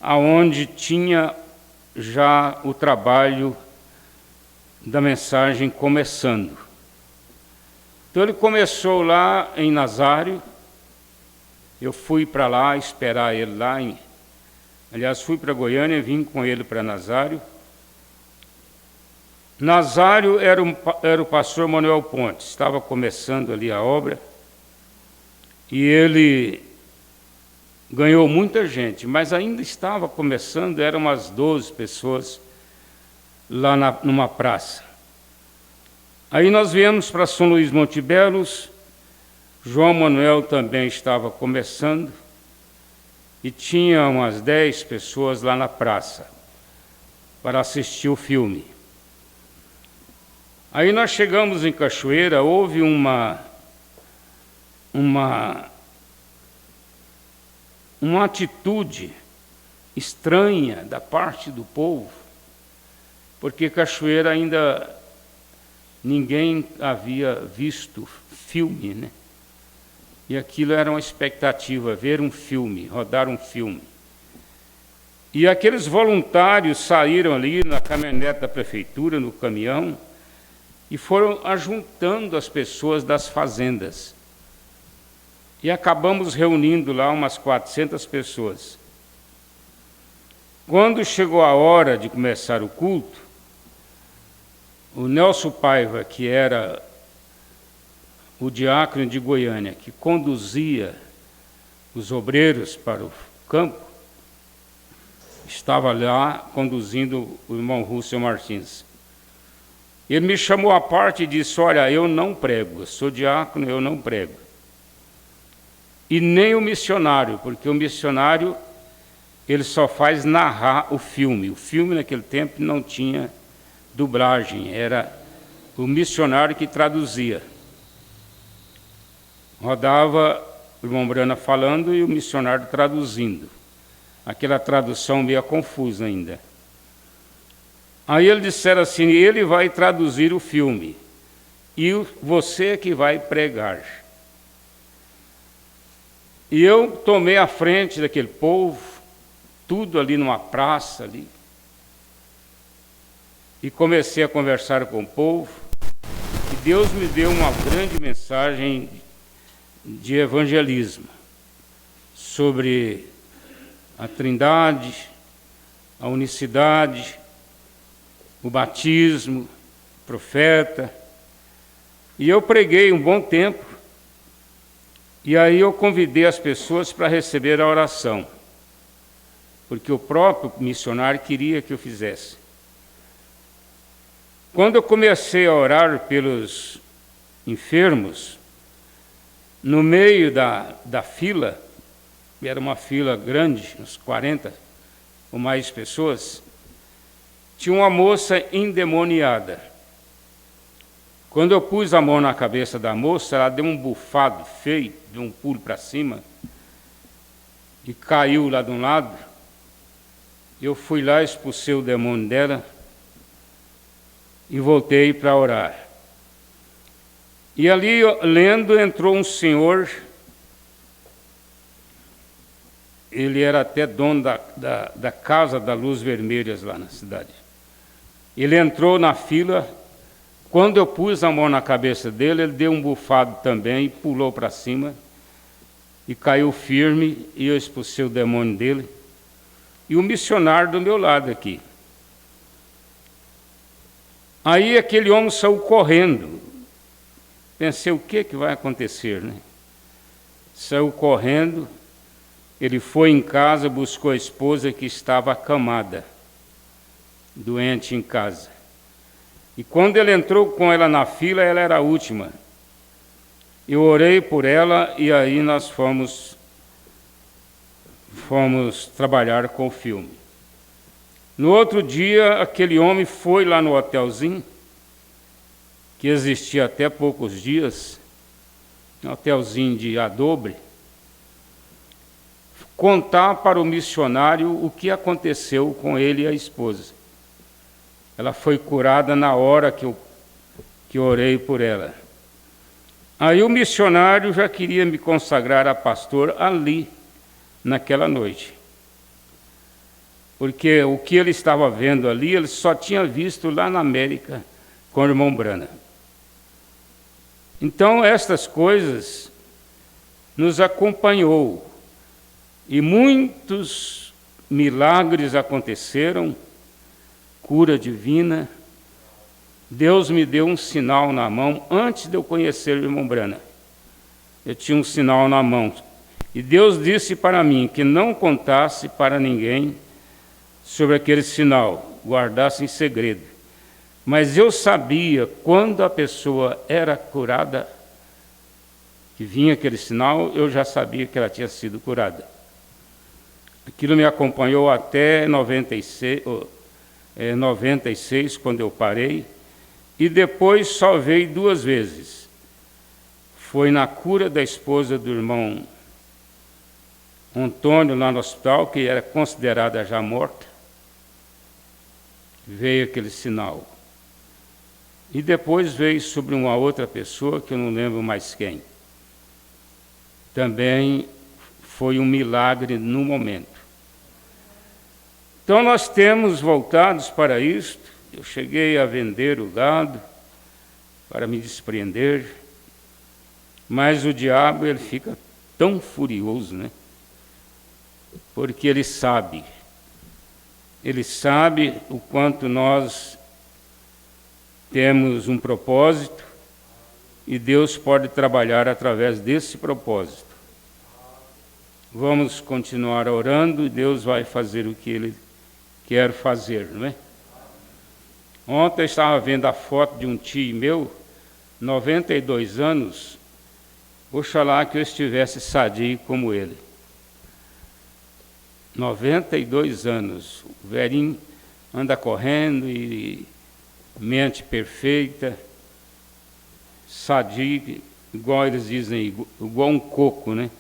aonde tinha já o trabalho da mensagem começando. Então ele começou lá em Nazário. Eu fui para lá esperar ele lá. Aliás, fui para Goiânia e vim com ele para Nazário. Nazário era o pastor Manuel Pontes, estava começando ali a obra, e ele ganhou muita gente, mas ainda estava começando, eram umas 12 pessoas lá numa praça. Aí nós viemos para São Luís Montebelos, João Manuel também estava começando, e tinha umas 10 pessoas lá na praça para assistir o filme. Aí nós chegamos em Cachoeira, houve uma atitude estranha da parte do povo, porque Cachoeira ainda ninguém havia visto filme, né? E aquilo era uma expectativa, ver um filme, rodar um filme. E aqueles voluntários saíram ali na caminhonete da prefeitura, no caminhão, e foram ajuntando as pessoas das fazendas. E acabamos reunindo lá umas 400 pessoas. Quando chegou a hora de começar o culto, o Nelson Paiva, que era o diácono de Goiânia, que conduzia os obreiros para o campo, estava lá conduzindo o irmão Rússio Martins. Ele me chamou à parte e disse: olha, eu não prego, eu sou diácono, eu não prego. E nem o missionário, porque o missionário ele só faz narrar o filme. O filme naquele tempo não tinha dublagem, era o missionário que traduzia. Rodava o irmão Brana falando e o missionário traduzindo. Aquela tradução meio confusa ainda. Aí ele disseram assim: ele vai traduzir o filme e você que vai pregar. E eu tomei a frente daquele povo, tudo ali numa praça ali, e comecei a conversar com o povo, e Deus me deu uma grande mensagem de evangelismo sobre a Trindade, a unicidade, o batismo, o profeta. E eu preguei um bom tempo, e aí eu convidei as pessoas para receber a oração, porque o próprio missionário queria que eu fizesse. Quando eu comecei a orar pelos enfermos, no meio da fila, era uma fila grande, uns 40 ou mais pessoas, tinha uma moça endemoniada. Quando eu pus a mão na cabeça da moça, ela deu um bufado feio, deu um pulo para cima, e caiu lá de um lado. Eu fui lá, expulsei o demônio dela, e voltei para orar. E ali, lendo, entrou um senhor, ele era até dono da Casa da Luz Vermelhas lá na cidade. Ele entrou na fila, quando eu pus a mão na cabeça dele, ele deu um bufado também, pulou para cima, e caiu firme, e eu expulsei o demônio dele, e o missionário do meu lado aqui. Aí aquele homem saiu correndo. Pensei, o que vai acontecer, né? Saiu correndo, ele foi em casa, buscou a esposa que estava acamada, doente em casa. E quando ele entrou com ela na fila, ela era a última. Eu orei por ela e aí nós fomos trabalhar com o filme. No outro dia, aquele homem foi lá no hotelzinho, que existia até poucos dias, um hotelzinho de adobe, contar para o missionário o que aconteceu com ele e a esposa. Ela foi curada na hora que eu orei por ela. Aí o missionário já queria me consagrar a pastor ali, naquela noite. Porque o que ele estava vendo ali, ele só tinha visto lá na América com o irmão Brana. Então, estas coisas nos acompanhou, e muitos milagres aconteceram, cura divina. Deus me deu um sinal na mão antes de eu conhecer o irmão Brana. Eu tinha um sinal na mão, e Deus disse para mim que não contasse para ninguém sobre aquele sinal, guardasse em segredo. Mas eu sabia, quando a pessoa era curada, que vinha aquele sinal, eu já sabia que ela tinha sido curada. Aquilo me acompanhou até 96, quando eu parei, e depois só veio 2 vezes. Foi na cura da esposa do irmão Antônio, lá no hospital, que era considerada já morta. Veio aquele sinal. E depois veio sobre uma outra pessoa, que eu não lembro mais quem. também foi um milagre no momento. Então nós temos voltados para isto. Eu cheguei a vender o gado para me desprender, mas o diabo, ele fica tão furioso, né? Porque ele sabe o quanto nós temos um propósito e Deus pode trabalhar através desse propósito. Vamos continuar orando e Deus vai fazer o que Ele quer fazer, não é? Ontem eu estava vendo a foto de um tio meu, 92 anos, oxalá que eu estivesse sadio como ele. 92 anos, o velhinho anda correndo e mente perfeita, sadio, igual eles dizem, igual um coco, né?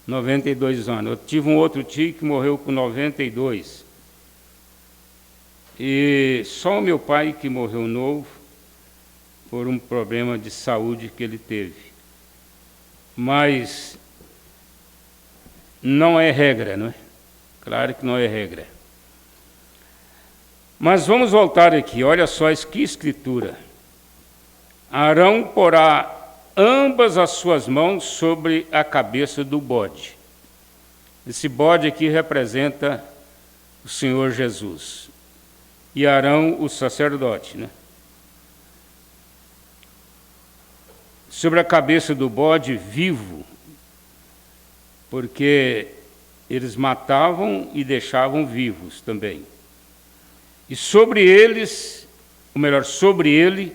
92 anos. Eu tive um outro tio que morreu com 92. E só o meu pai que morreu novo por um problema de saúde que ele teve. Mas não é regra, não é? Claro que não é regra. Mas vamos voltar aqui, olha só que escritura. Arão porá ambas as suas mãos sobre a cabeça do bode. Esse bode aqui representa o Senhor Jesus. E Arão, o sacerdote, né? Sobre a cabeça do bode vivo, porque eles matavam e deixavam vivos também. E sobre eles, ou melhor, sobre ele,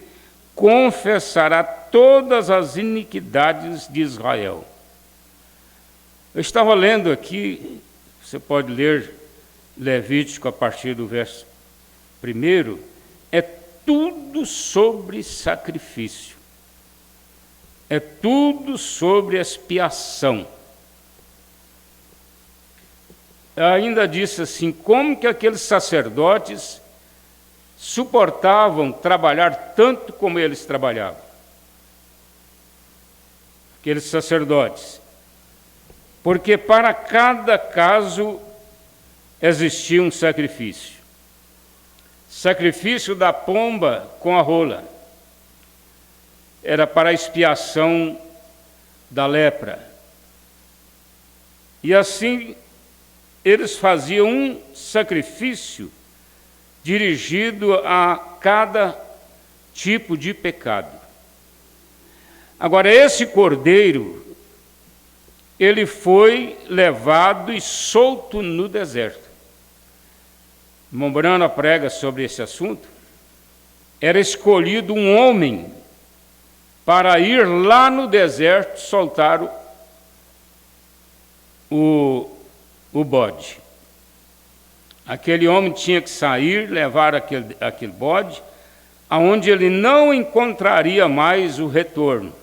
confessará todas as iniquidades de Israel. Eu estava lendo aqui, você pode ler Levítico a partir do verso 1, é tudo sobre sacrifício. É tudo sobre expiação. Ainda disse assim, como que aqueles sacerdotes suportavam trabalhar tanto como eles trabalhavam? Aqueles sacerdotes. Porque para cada caso existia um sacrifício. Sacrifício da pomba com a rola. Era para a expiação da lepra. E assim eles faziam um sacrifício dirigido a cada tipo de pecado. Agora, esse cordeiro, ele foi levado e solto no deserto. Irmão Brana prega sobre esse assunto. Era escolhido um homem para ir lá no deserto soltar o bode. Aquele homem tinha que sair, levar aquele bode, aonde ele não encontraria mais o retorno.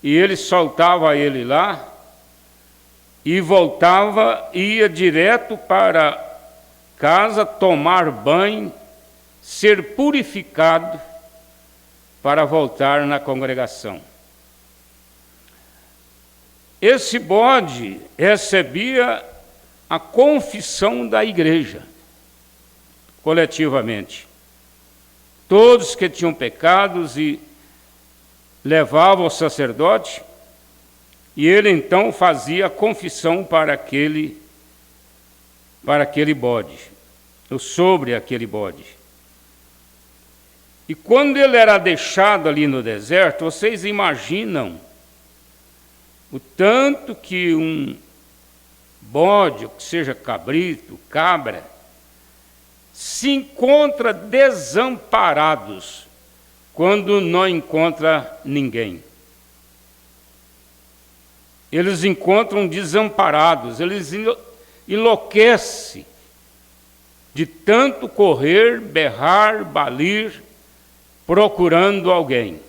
E ele soltava ele lá e voltava, ia direto para casa, tomar banho, ser purificado para voltar na congregação. Esse bode recebia a confissão da igreja, coletivamente. Todos que tinham pecados e levavam ao sacerdote, e ele então fazia a confissão para aquele bode, ou sobre aquele bode. E quando ele era deixado ali no deserto, vocês imaginam o tanto que um bode, ou que seja cabrito, cabra, se encontra desamparados quando não encontra ninguém. Eles encontram desamparados, eles enlouquecem de tanto correr, berrar, balir, procurando alguém.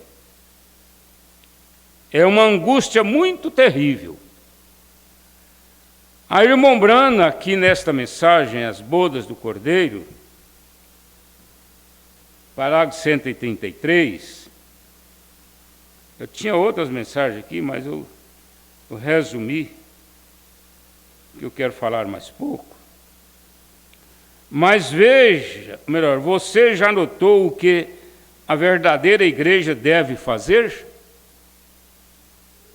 É uma angústia muito terrível. A irmã Brana, aqui nesta mensagem, As Bodas do Cordeiro, parágrafo 133, eu tinha outras mensagens aqui, mas eu resumir, que eu quero falar mais pouco. Mas veja, melhor, você já notou o que a verdadeira igreja deve fazer?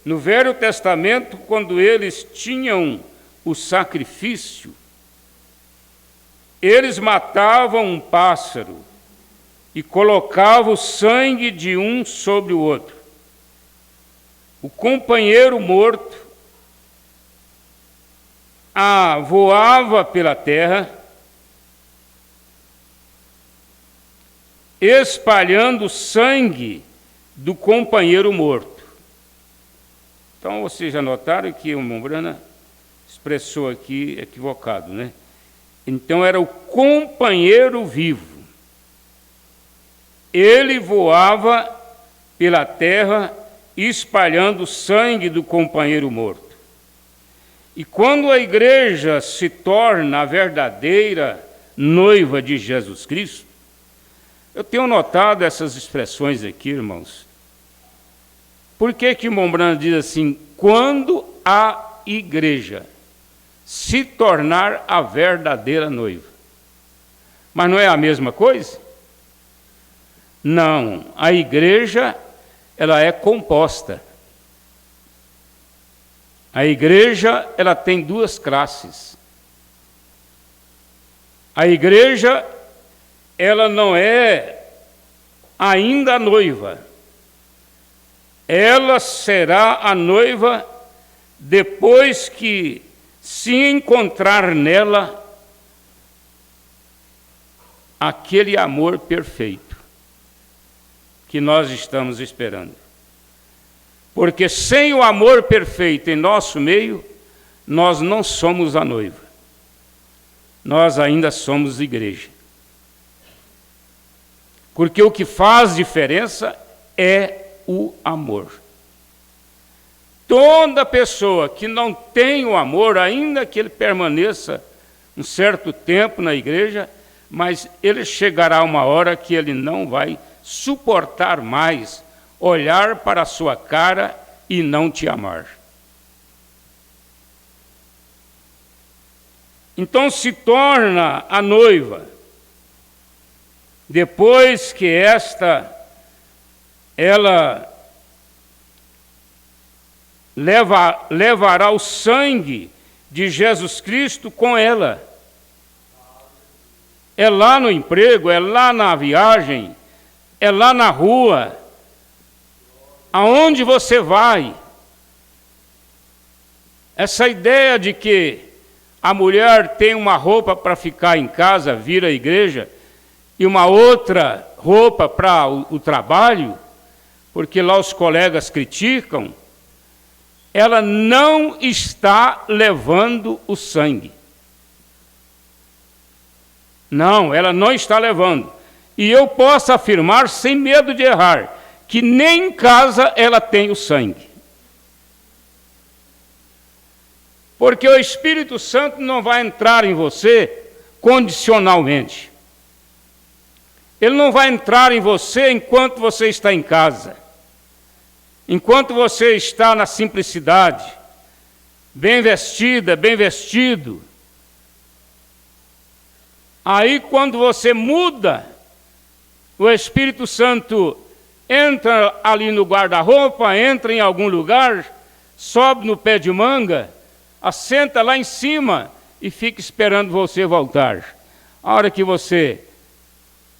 No Velho Testamento, quando eles tinham o sacrifício, eles matavam um pássaro e colocavam o sangue de um sobre o outro. O companheiro morto voava pela terra, espalhando o sangue do companheiro morto. Então, vocês já notaram que o Mombrana expressou aqui equivocado, né? Então, era o companheiro vivo. Ele voava pela terra, espalhando o sangue do companheiro morto. E quando a igreja se torna a verdadeira noiva de Jesus Cristo, eu tenho notado essas expressões aqui, irmãos. Por que Mombrana diz assim, quando a igreja se tornar a verdadeira noiva? Mas não é a mesma coisa? Não, a igreja, ela é composta. A igreja, ela tem duas classes. A igreja, ela não é ainda a noiva. Ela será a noiva depois que se encontrar nela aquele amor perfeito que nós estamos esperando. Porque sem o amor perfeito em nosso meio, nós não somos a noiva. Nós ainda somos igreja. Porque o que faz diferença é o amor. Toda pessoa que não tem o amor, ainda que ele permaneça um certo tempo na igreja, mas ele chegará uma hora que ele não vai suportar mais olhar para a sua cara e não te amar. Então se torna a noiva, depois que ela levará o sangue de Jesus Cristo com ela. É lá no emprego, é lá na viagem, é lá na rua, aonde você vai. Essa ideia de que a mulher tem uma roupa para ficar em casa, vir à igreja, e uma outra roupa para o trabalho, porque lá os colegas criticam, ela não está levando o sangue. Não, ela não está levando. E eu posso afirmar, sem medo de errar, que nem em casa ela tem o sangue. Porque o Espírito Santo não vai entrar em você condicionalmente. Ele não vai entrar em você enquanto você está em casa. Enquanto você está na simplicidade, bem vestida, bem vestido. Aí quando você muda, o Espírito Santo entra ali no guarda-roupa, entra em algum lugar, sobe no pé de manga, assenta lá em cima e fica esperando você voltar. A hora que você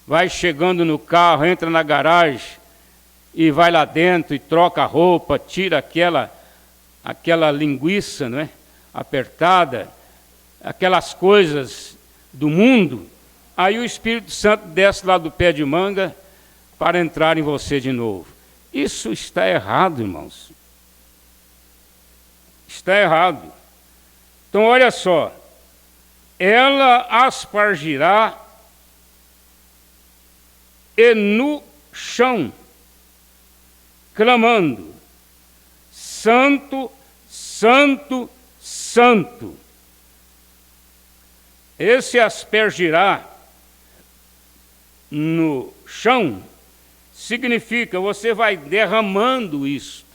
vai chegando no carro, entra na garagem e vai lá dentro e troca a roupa, tira aquela linguiça, não é? Apertada, aquelas coisas do mundo, aí o Espírito Santo desce lá do pé de manga para entrar em você de novo. Isso está errado, irmãos. Está errado. Então, olha só. Ela aspergirá e no chão, clamando, Santo, Santo, Santo. Esse aspergirá no chão significa você vai derramando isto.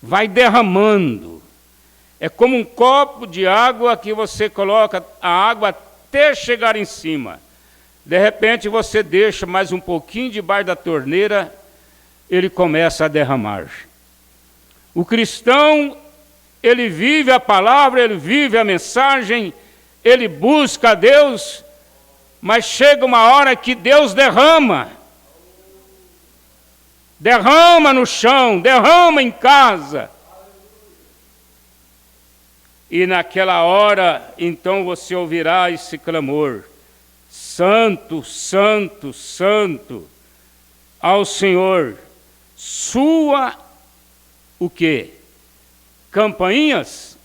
vai derramando. É como um copo de água que você coloca a água até chegar em cima. De repente você deixa mais um pouquinho debaixo da torneira, ele começa a derramar. O cristão, ele vive a palavra, ele vive a mensagem, ele busca a Deus, mas chega uma hora que Deus derrama. Derrama no chão, derrama em casa. E naquela hora, então você ouvirá esse clamor: Santo, Santo, Santo, ao Senhor. Sua o quê? Campainhas?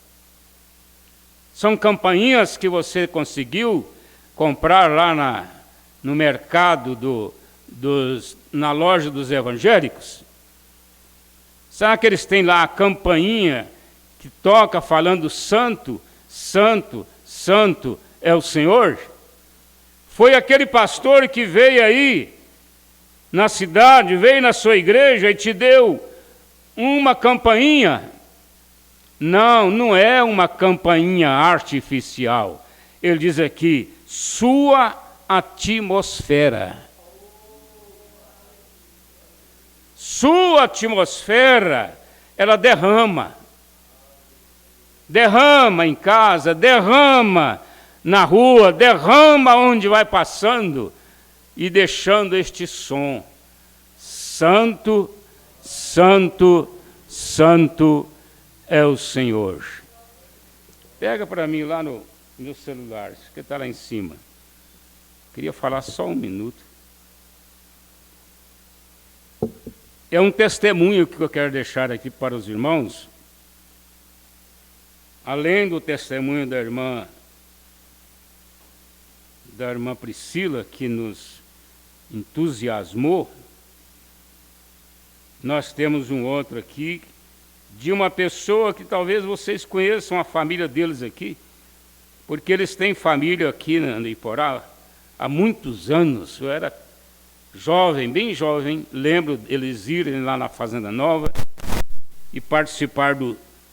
São campainhas que você conseguiu comprar lá no mercado na loja dos evangélicos? Será que eles têm lá a campainha que toca falando santo, santo, santo é o Senhor? Foi aquele pastor que veio aí na cidade, veio na sua igreja e te deu uma campainha. Não, não é uma campainha artificial. Ele diz aqui, sua atmosfera. Sua atmosfera, ela derrama. Derrama em casa, derrama na rua, derrama onde vai passando e deixando este som. Santo, Santo, Santo é o Senhor. Pega para mim lá no meu celular, que está lá em cima. Queria falar só um minuto. É um testemunho que eu quero deixar aqui para os irmãos. Além do testemunho da irmã Priscila, que nos entusiasmou, nós temos um outro aqui, de uma pessoa que talvez vocês conheçam a família deles aqui, porque eles têm família aqui na Iporá há muitos anos. Eu era jovem, bem jovem, lembro eles irem lá na Fazenda Nova e participar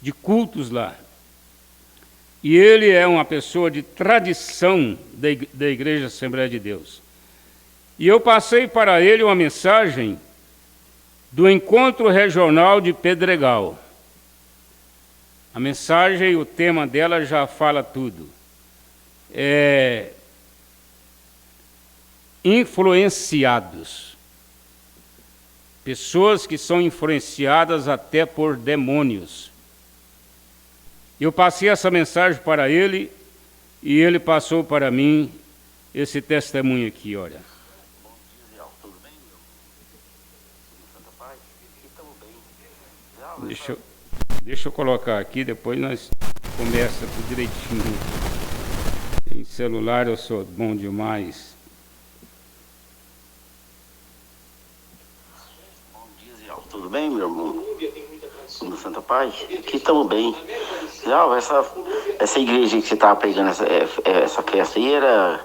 de cultos lá. E ele é uma pessoa de tradição da Igreja Assembleia de Deus. E eu passei para ele uma mensagem do Encontro Regional de Pedregal. A mensagem, o tema dela já fala tudo. Influenciados. Pessoas que são influenciadas até por demônios. Eu passei essa mensagem para ele e ele passou para mim esse testemunho aqui, olha. Bom dia, tudo bem, meu? Santa Paz? Aqui estamos bem. Deixa eu colocar aqui, depois nós começa tudo direitinho. Em celular eu sou bom demais. Bom dia, tudo bem, meu irmão? No Santa Paz? Aqui estamos bem. Essa igreja que você estava pregando, essa festa aí era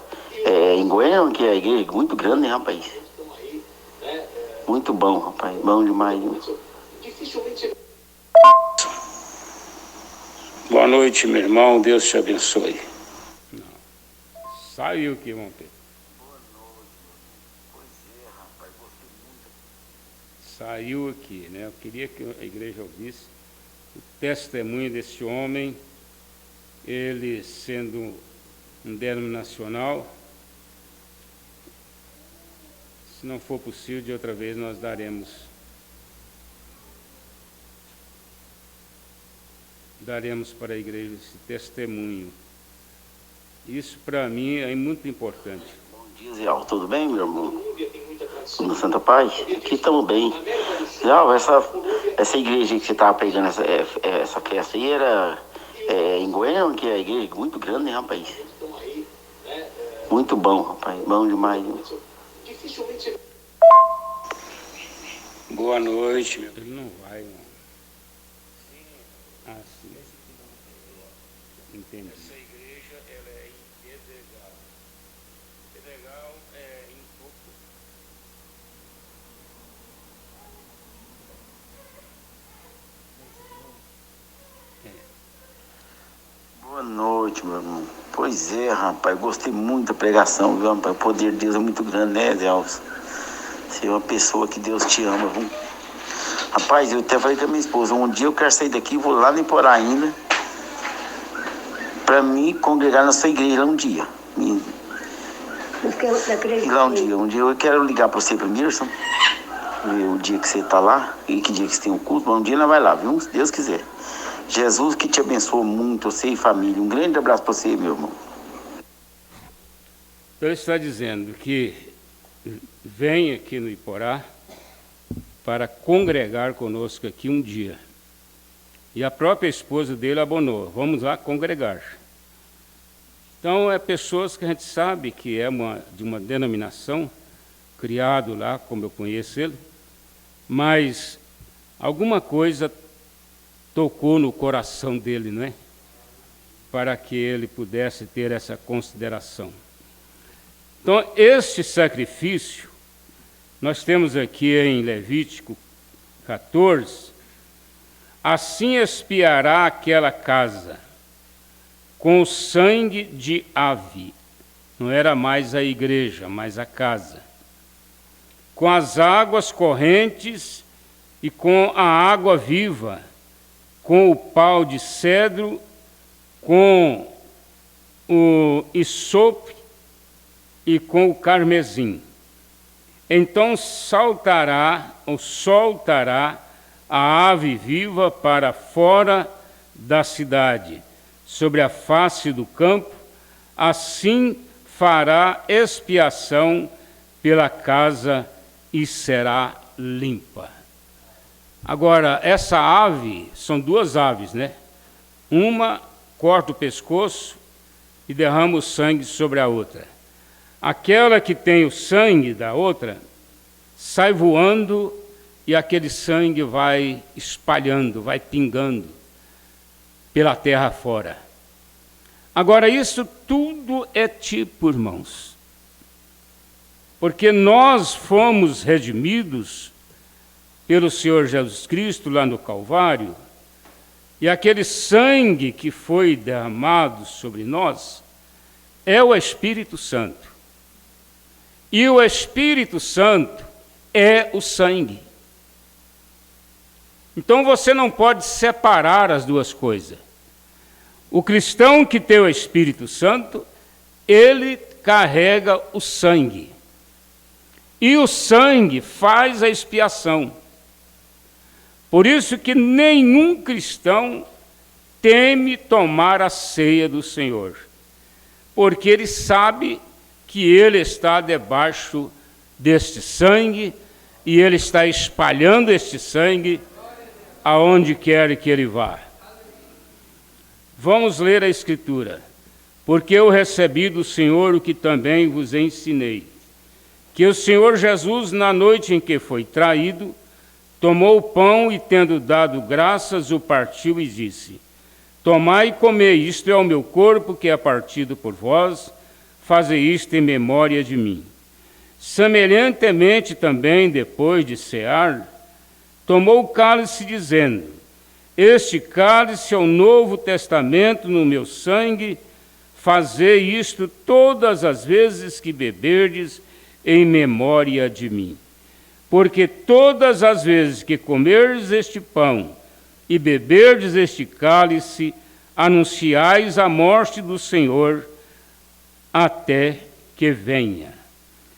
em Goiânia, que é a igreja muito grande, né, rapaz? Muito bom, rapaz. Bom demais. Boa noite, meu irmão. Deus te abençoe. Não. Saiu aqui, irmão Pedro. Boa noite. Pois é, rapaz. Gostei muito. Saiu aqui, né? Eu queria que a igreja ouvisse o testemunho desse homem, ele sendo um denominacional. Se não for possível, de outra vez nós daremos para a igreja esse testemunho. Isso para mim é muito importante. Bom dia, Zé. Tudo bem, meu irmão? No Santa Paz? Aqui estamos bem. Essa igreja que você estava pregando, essa festa aí era em Goiânia, que é a igreja muito grande, né, rapaz? Muito bom, rapaz. Bom demais. Boa noite, meu. Ele não vai, irmão. Ah, sim. Entendi. Essa igreja, ela é em Pedregal. Pedregal é em Coco. Boa noite, meu irmão. Pois é, rapaz, gostei muito da pregação, viu, rapaz? O poder de Deus é muito grande, né, Zé Alves? Você é uma pessoa que Deus te ama, viu? Rapaz, eu até falei com a minha esposa, um dia eu quero sair daqui, vou lá no Iporá ainda, para me congregar na sua igreja um dia. E lá um dia eu quero ligar para você primeiro, ver o dia que você está lá e que dia que você tem o culto, mas um dia nós vai lá, viu? Se Deus quiser. Jesus que te abençoe muito, você e família. Um grande abraço para você, meu irmão. Então ele está dizendo que vem aqui no Iporá para congregar conosco aqui um dia. E a própria esposa dele abonou, vamos lá congregar. Então, é pessoas que a gente sabe que é de uma denominação, criado lá, como eu conheço ele, mas alguma coisa tocou no coração dele, não é? Para que ele pudesse ter essa consideração. Então, este sacrifício, nós temos aqui em Levítico 14, assim expiará aquela casa, com o sangue de ave, não era mais a igreja, mas a casa, com as águas correntes e com a água viva, com o pau de cedro, com o isope e com o carmesim. Então soltará a ave viva para fora da cidade, sobre a face do campo, assim fará expiação pela casa e será limpa. Agora, essa ave, são duas aves, né? Uma corta o pescoço e derrama o sangue sobre a outra. Aquela que tem o sangue da outra sai voando e aquele sangue vai espalhando, vai pingando pela terra fora. Agora, isso tudo é tipo, irmãos, porque nós fomos redimidos pelo Senhor Jesus Cristo lá no Calvário, e aquele sangue que foi derramado sobre nós é o Espírito Santo. E o Espírito Santo é o sangue. Então você não pode separar as duas coisas. O cristão que tem o Espírito Santo, ele carrega o sangue. E o sangue faz a expiação. Por isso que nenhum cristão teme tomar a ceia do Senhor, porque ele sabe que ele está debaixo deste sangue e ele está espalhando este sangue aonde quer que ele vá. Vamos ler a Escritura. Porque eu recebi do Senhor o que também vos ensinei, que o Senhor Jesus, na noite em que foi traído, tomou o pão e, tendo dado graças, o partiu e disse: Tomai e comei, isto é o meu corpo que é partido por vós, fazei isto em memória de mim. Semelhantemente também, depois de cear, tomou o cálice, dizendo: Este cálice é o novo testamento no meu sangue, fazei isto todas as vezes que beberdes em memória de mim. Porque todas as vezes que comerdes este pão e beberdes este cálice, anunciais a morte do Senhor até que venha.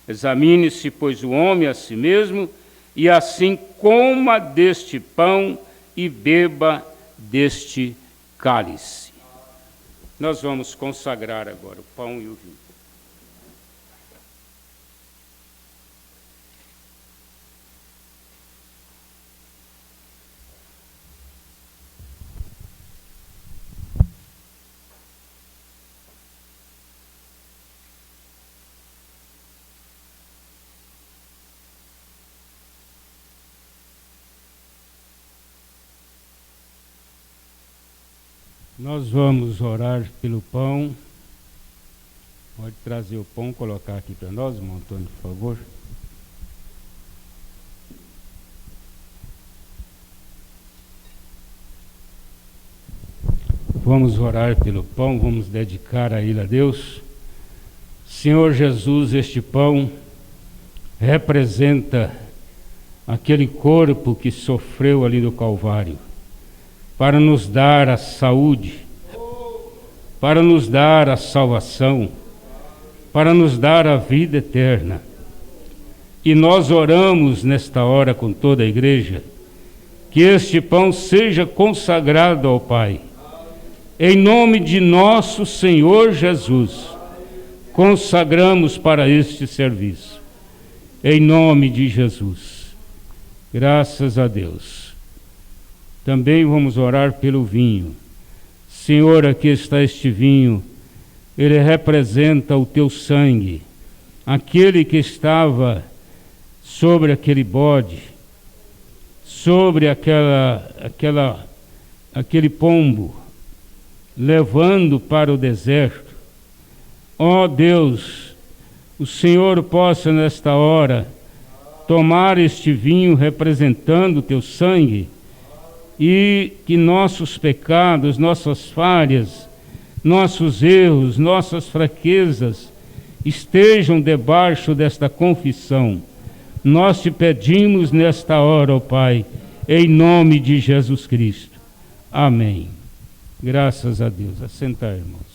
Examine-se, pois, o homem a si mesmo, e assim coma deste pão e beba deste cálice. Nós vamos consagrar agora o pão e o vinho. Nós vamos orar pelo pão. Pode trazer o pão, colocar aqui para nós, irmão Antônio, por favor. Vamos orar pelo pão, vamos dedicar a ele a Deus. Senhor Jesus, este pão representa aquele corpo que sofreu ali no Calvário, para nos dar a saúde, para nos dar a salvação, para nos dar a vida eterna. E nós oramos nesta hora com toda a igreja, que este pão seja consagrado ao Pai. Em nome de nosso Senhor Jesus, consagramos para este serviço. Em nome de Jesus. Graças a Deus. Também vamos orar pelo vinho. Senhor, aqui está este vinho. Ele representa o teu sangue. Aquele que estava sobre aquele bode, sobre aquele pombo, levando para o deserto. Ó Deus, o Senhor possa nesta hora tomar este vinho representando o teu sangue, e que nossos pecados, nossas falhas, nossos erros, nossas fraquezas estejam debaixo desta confissão. Nós te pedimos nesta hora, ó Pai, em nome de Jesus Cristo. Amém. Graças a Deus. Assentar, irmãos.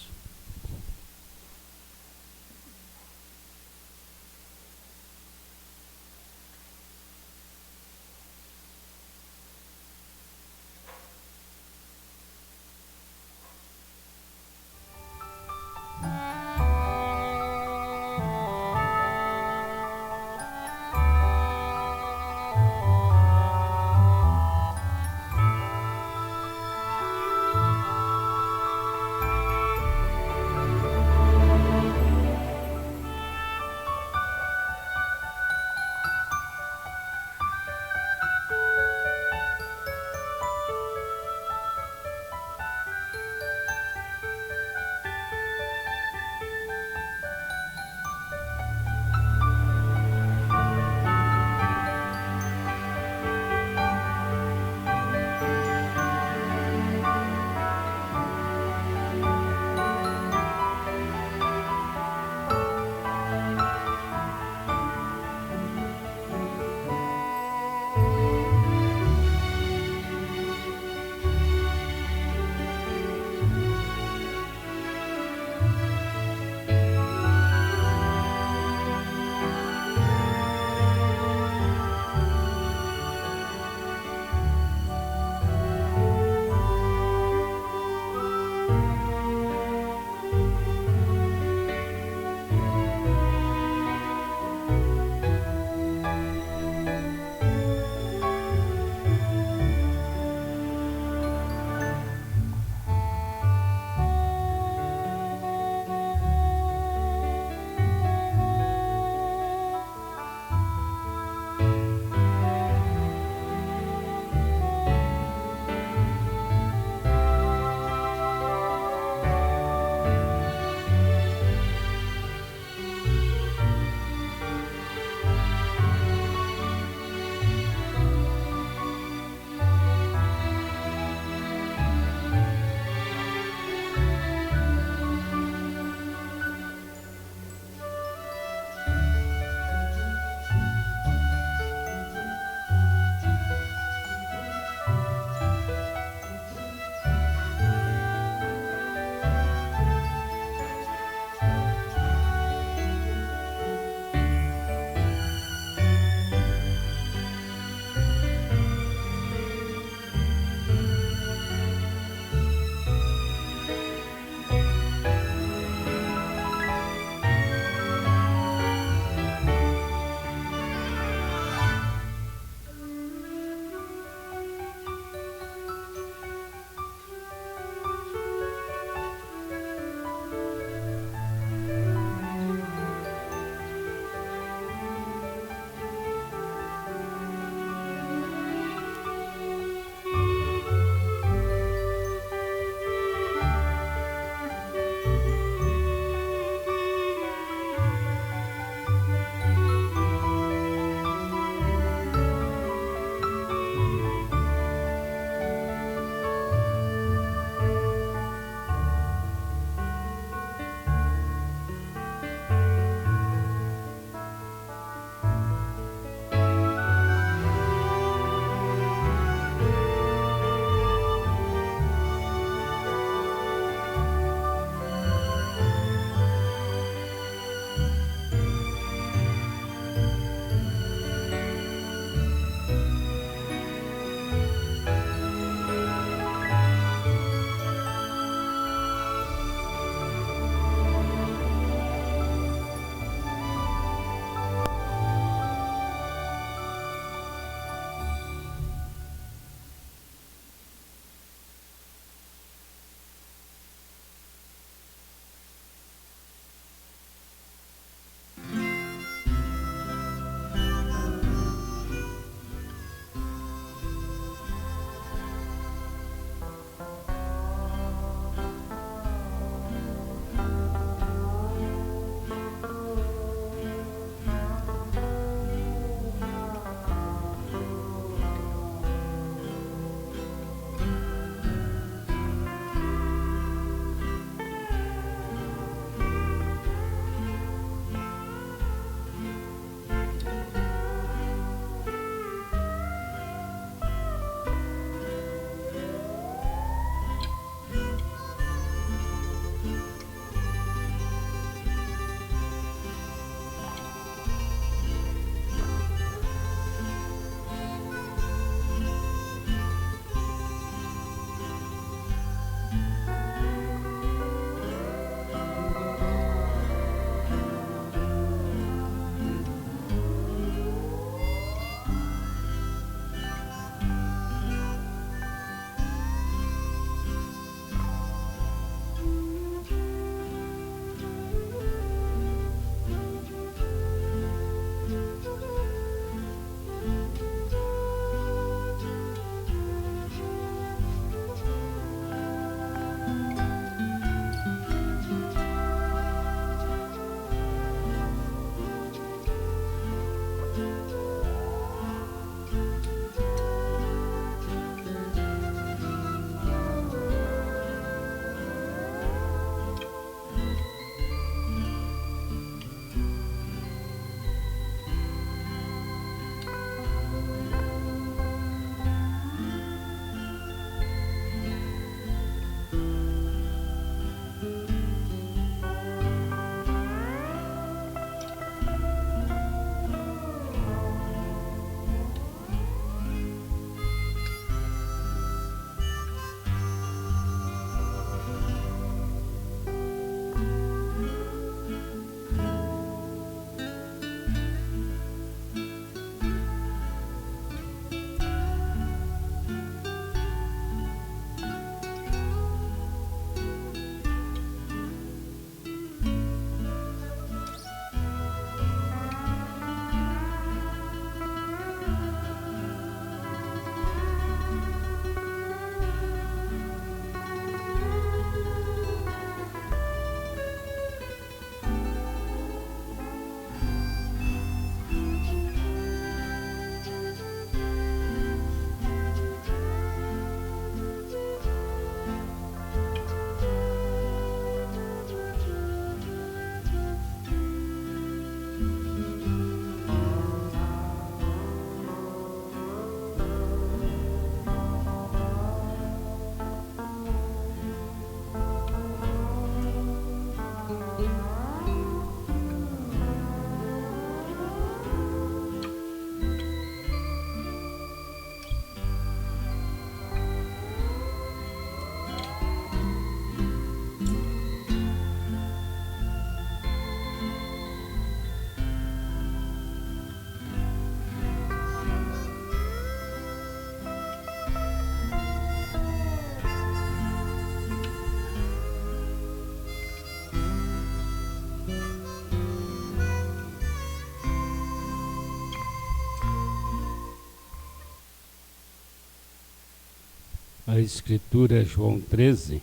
A escritura é João 13.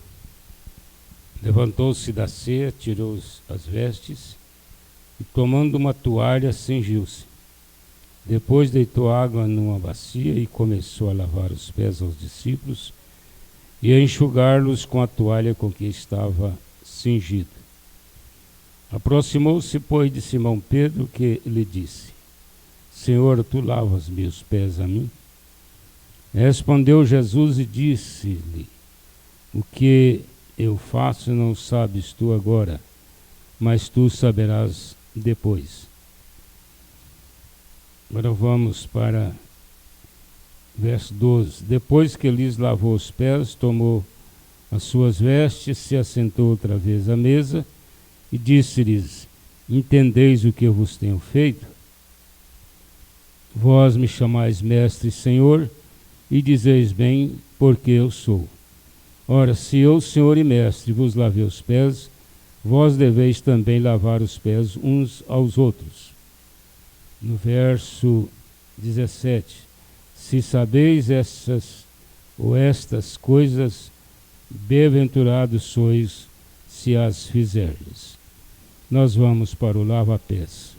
Levantou-se da ceia, tirou as vestes e, tomando uma toalha, cingiu-se. Depois deitou água numa bacia e começou a lavar os pés aos discípulos e a enxugar-los com a toalha com que estava cingido. Aproximou-se, pois, de Simão Pedro, que lhe disse: Senhor, tu lavas meus pés a mim? Respondeu Jesus e disse-lhe: O que eu faço não sabes tu agora, mas tu saberás depois. Agora vamos para verso 12. Depois que lhes lavou os pés, tomou as suas vestes, se assentou outra vez à mesa e disse-lhes: Entendeis o que eu vos tenho feito? Vós me chamais mestre e senhor, e dizeis bem, porque eu sou. Ora, se eu, senhor e mestre, vos lavei os pés, vós deveis também lavar os pés uns aos outros. No verso 17, se sabeis estas coisas, bem-aventurados sois se as fizerdes. Nós vamos para o lava-pés.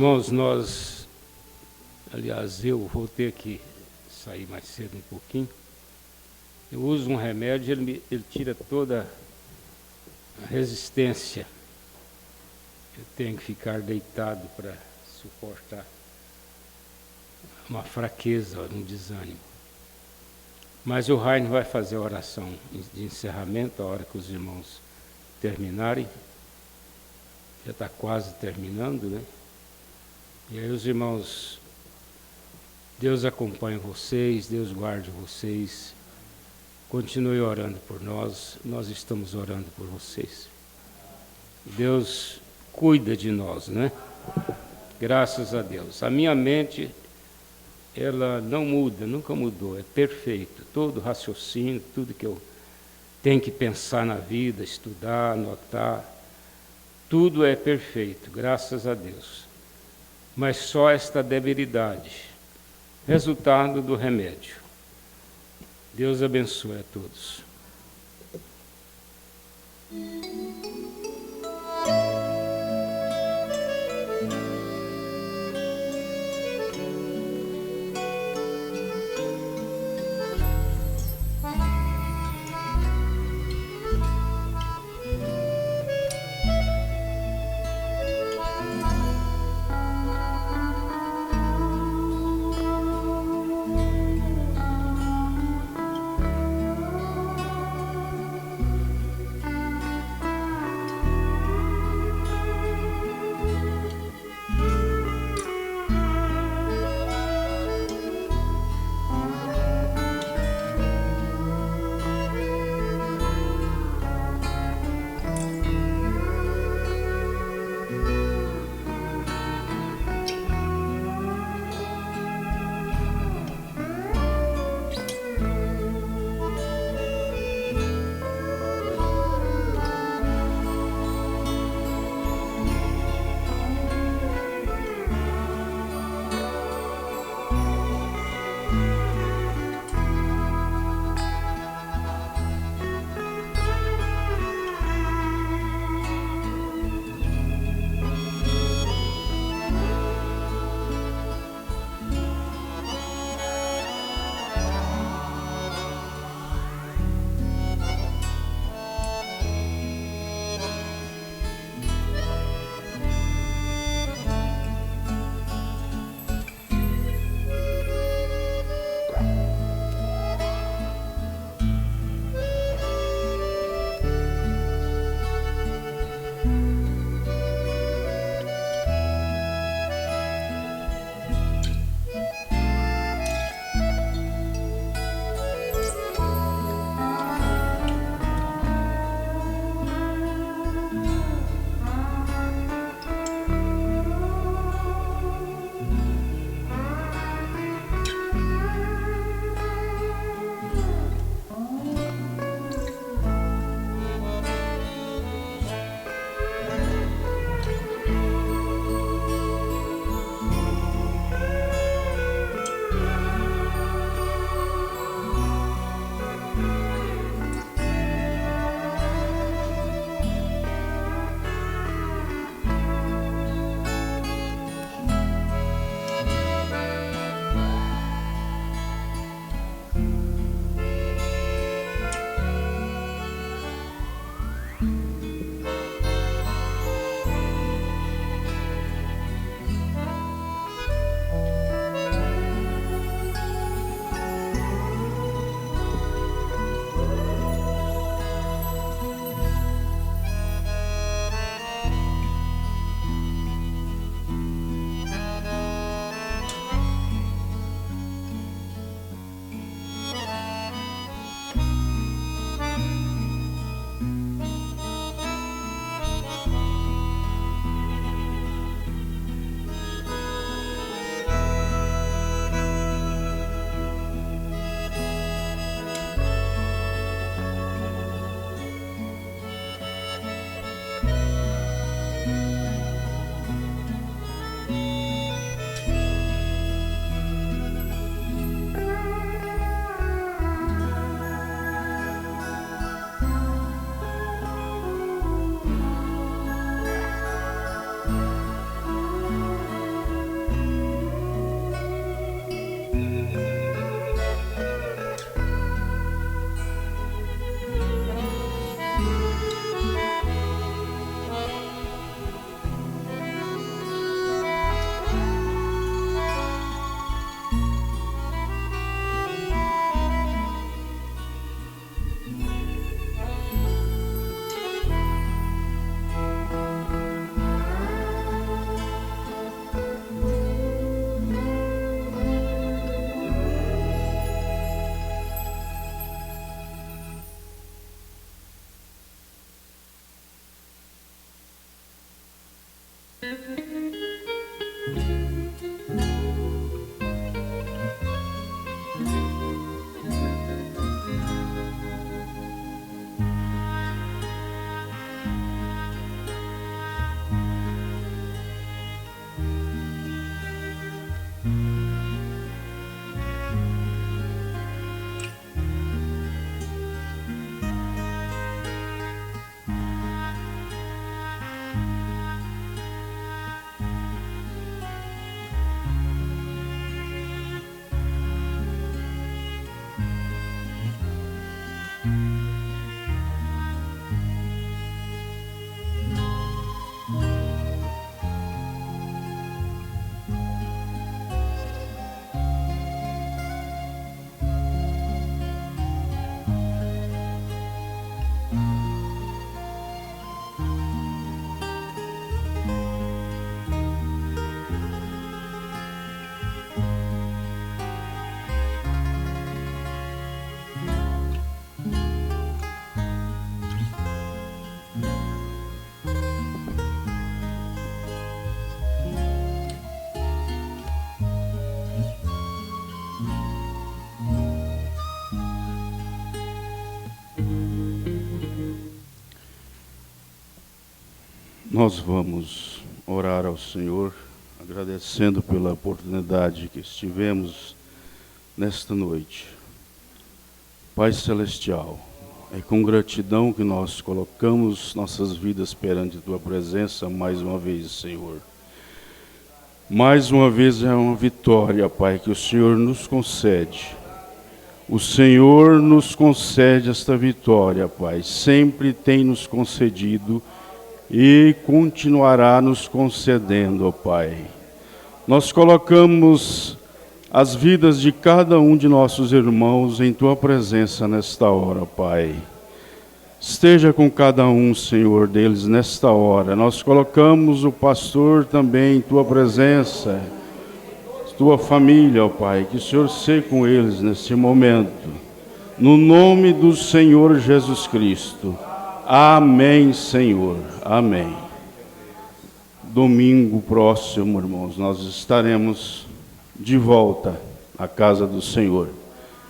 Irmãos, aliás, eu vou ter que sair mais cedo um pouquinho. Eu uso um remédio, ele tira toda a resistência. Eu tenho que ficar deitado para suportar uma fraqueza, um desânimo. Mas o Rainer vai fazer a oração de encerramento, a hora que os irmãos terminarem. Já está quase terminando, né? E aí os irmãos, Deus acompanhe vocês, Deus guarde vocês. Continue orando por nós, nós estamos orando por vocês. Deus cuida de nós, né? Graças a Deus. A minha mente, ela não muda, nunca mudou, é perfeito. Todo raciocínio, tudo que eu tenho que pensar na vida, estudar, anotar, tudo é perfeito, graças a Deus. Mas só esta debilidade, resultado do remédio. Deus abençoe a todos. Nós vamos orar ao Senhor, agradecendo pela oportunidade que estivemos nesta noite. Pai Celestial, é com gratidão que nós colocamos nossas vidas perante Tua presença mais uma vez, Senhor. Mais uma vez é uma vitória, Pai, que o Senhor nos concede. O Senhor nos concede esta vitória, Pai. Sempre tem nos concedido e continuará nos concedendo, ó Pai. Nós colocamos as vidas de cada um de nossos irmãos em Tua presença nesta hora, Pai. Esteja com cada um, Senhor, deles nesta hora. Nós colocamos o pastor também em Tua presença, Tua família, ó Pai, que o Senhor seja com eles neste momento. No nome do Senhor Jesus Cristo. Amém, Senhor. Amém. Domingo próximo, irmãos, nós estaremos de volta à casa do Senhor.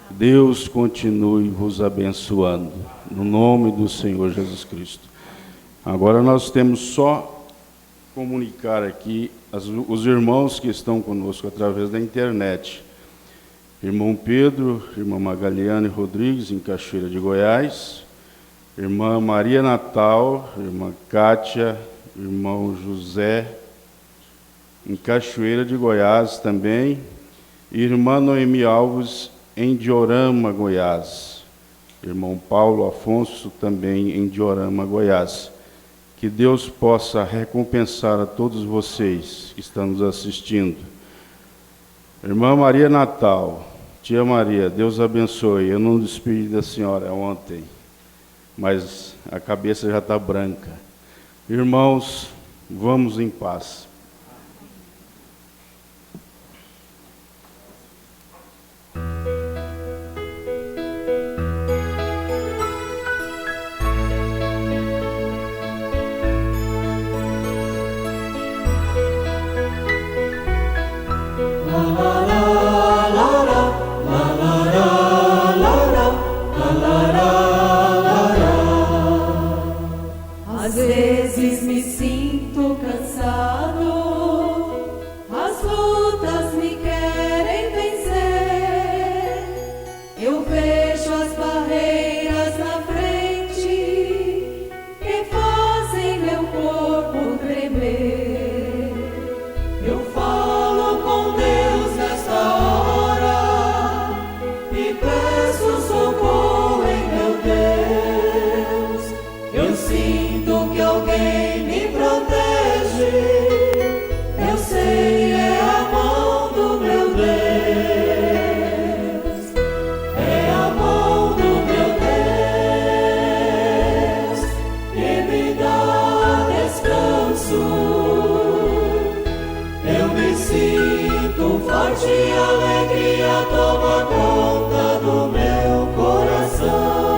Deus continue vos abençoando, no nome do Senhor Jesus Cristo. Agora nós temos só comunicar aqui os irmãos que estão conosco através da internet. Irmão Pedro, irmã Magaliane Rodrigues, em Cachoeira de Goiás, irmã Maria Natal, irmã Kátia, irmão José, em Cachoeira de Goiás também, irmã Noemi Alves, em Diorama, Goiás, irmão Paulo Afonso, também em Diorama, Goiás. Que Deus possa recompensar a todos vocês que estão nos assistindo. Irmã Maria Natal, tia Maria, Deus abençoe. Eu não despedi da senhora ontem, mas a cabeça já está branca. Irmãos, vamos em paz. Às vezes me sinto cansado, as lutas me querem vencer. Eu vejo as barreiras na frente que fazem meu corpo tremer. Eu falo com Deus nesta hora e peço socorro em meu Deus. Eu sinto que alguém me protege, eu sei, é a mão do meu Deus, é a mão do meu Deus que me dá descanso. Eu me sinto forte e alegria toma conta do meu coração.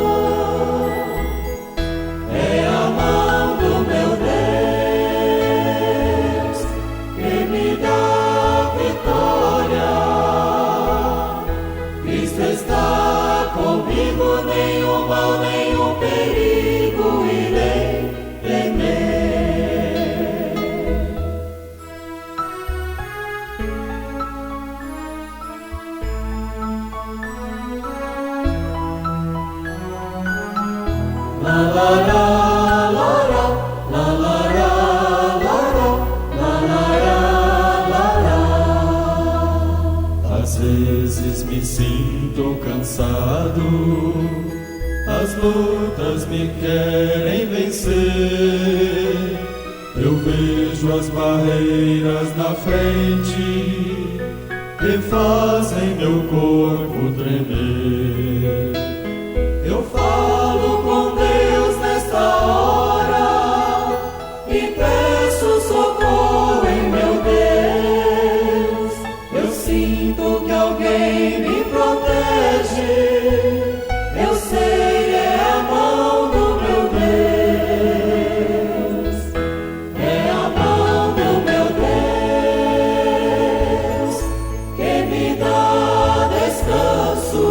É a mão do meu Deus que me dá vitória. Cristo está comigo, nenhum mal, nenhum perigo irei temer. La la la la la la la la la la. Às vezes me sinto cansado, as lutas me querem vencer. Eu vejo as barreiras na frente que fazem meu corpo tremer. Eu falo com Deus nesta hora e peço socorro em meu Deus. Eu sinto que alguém me protege, eu sei, é a mão do meu Deus, é a mão do meu Deus que me dá descanso.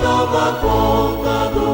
toma conta do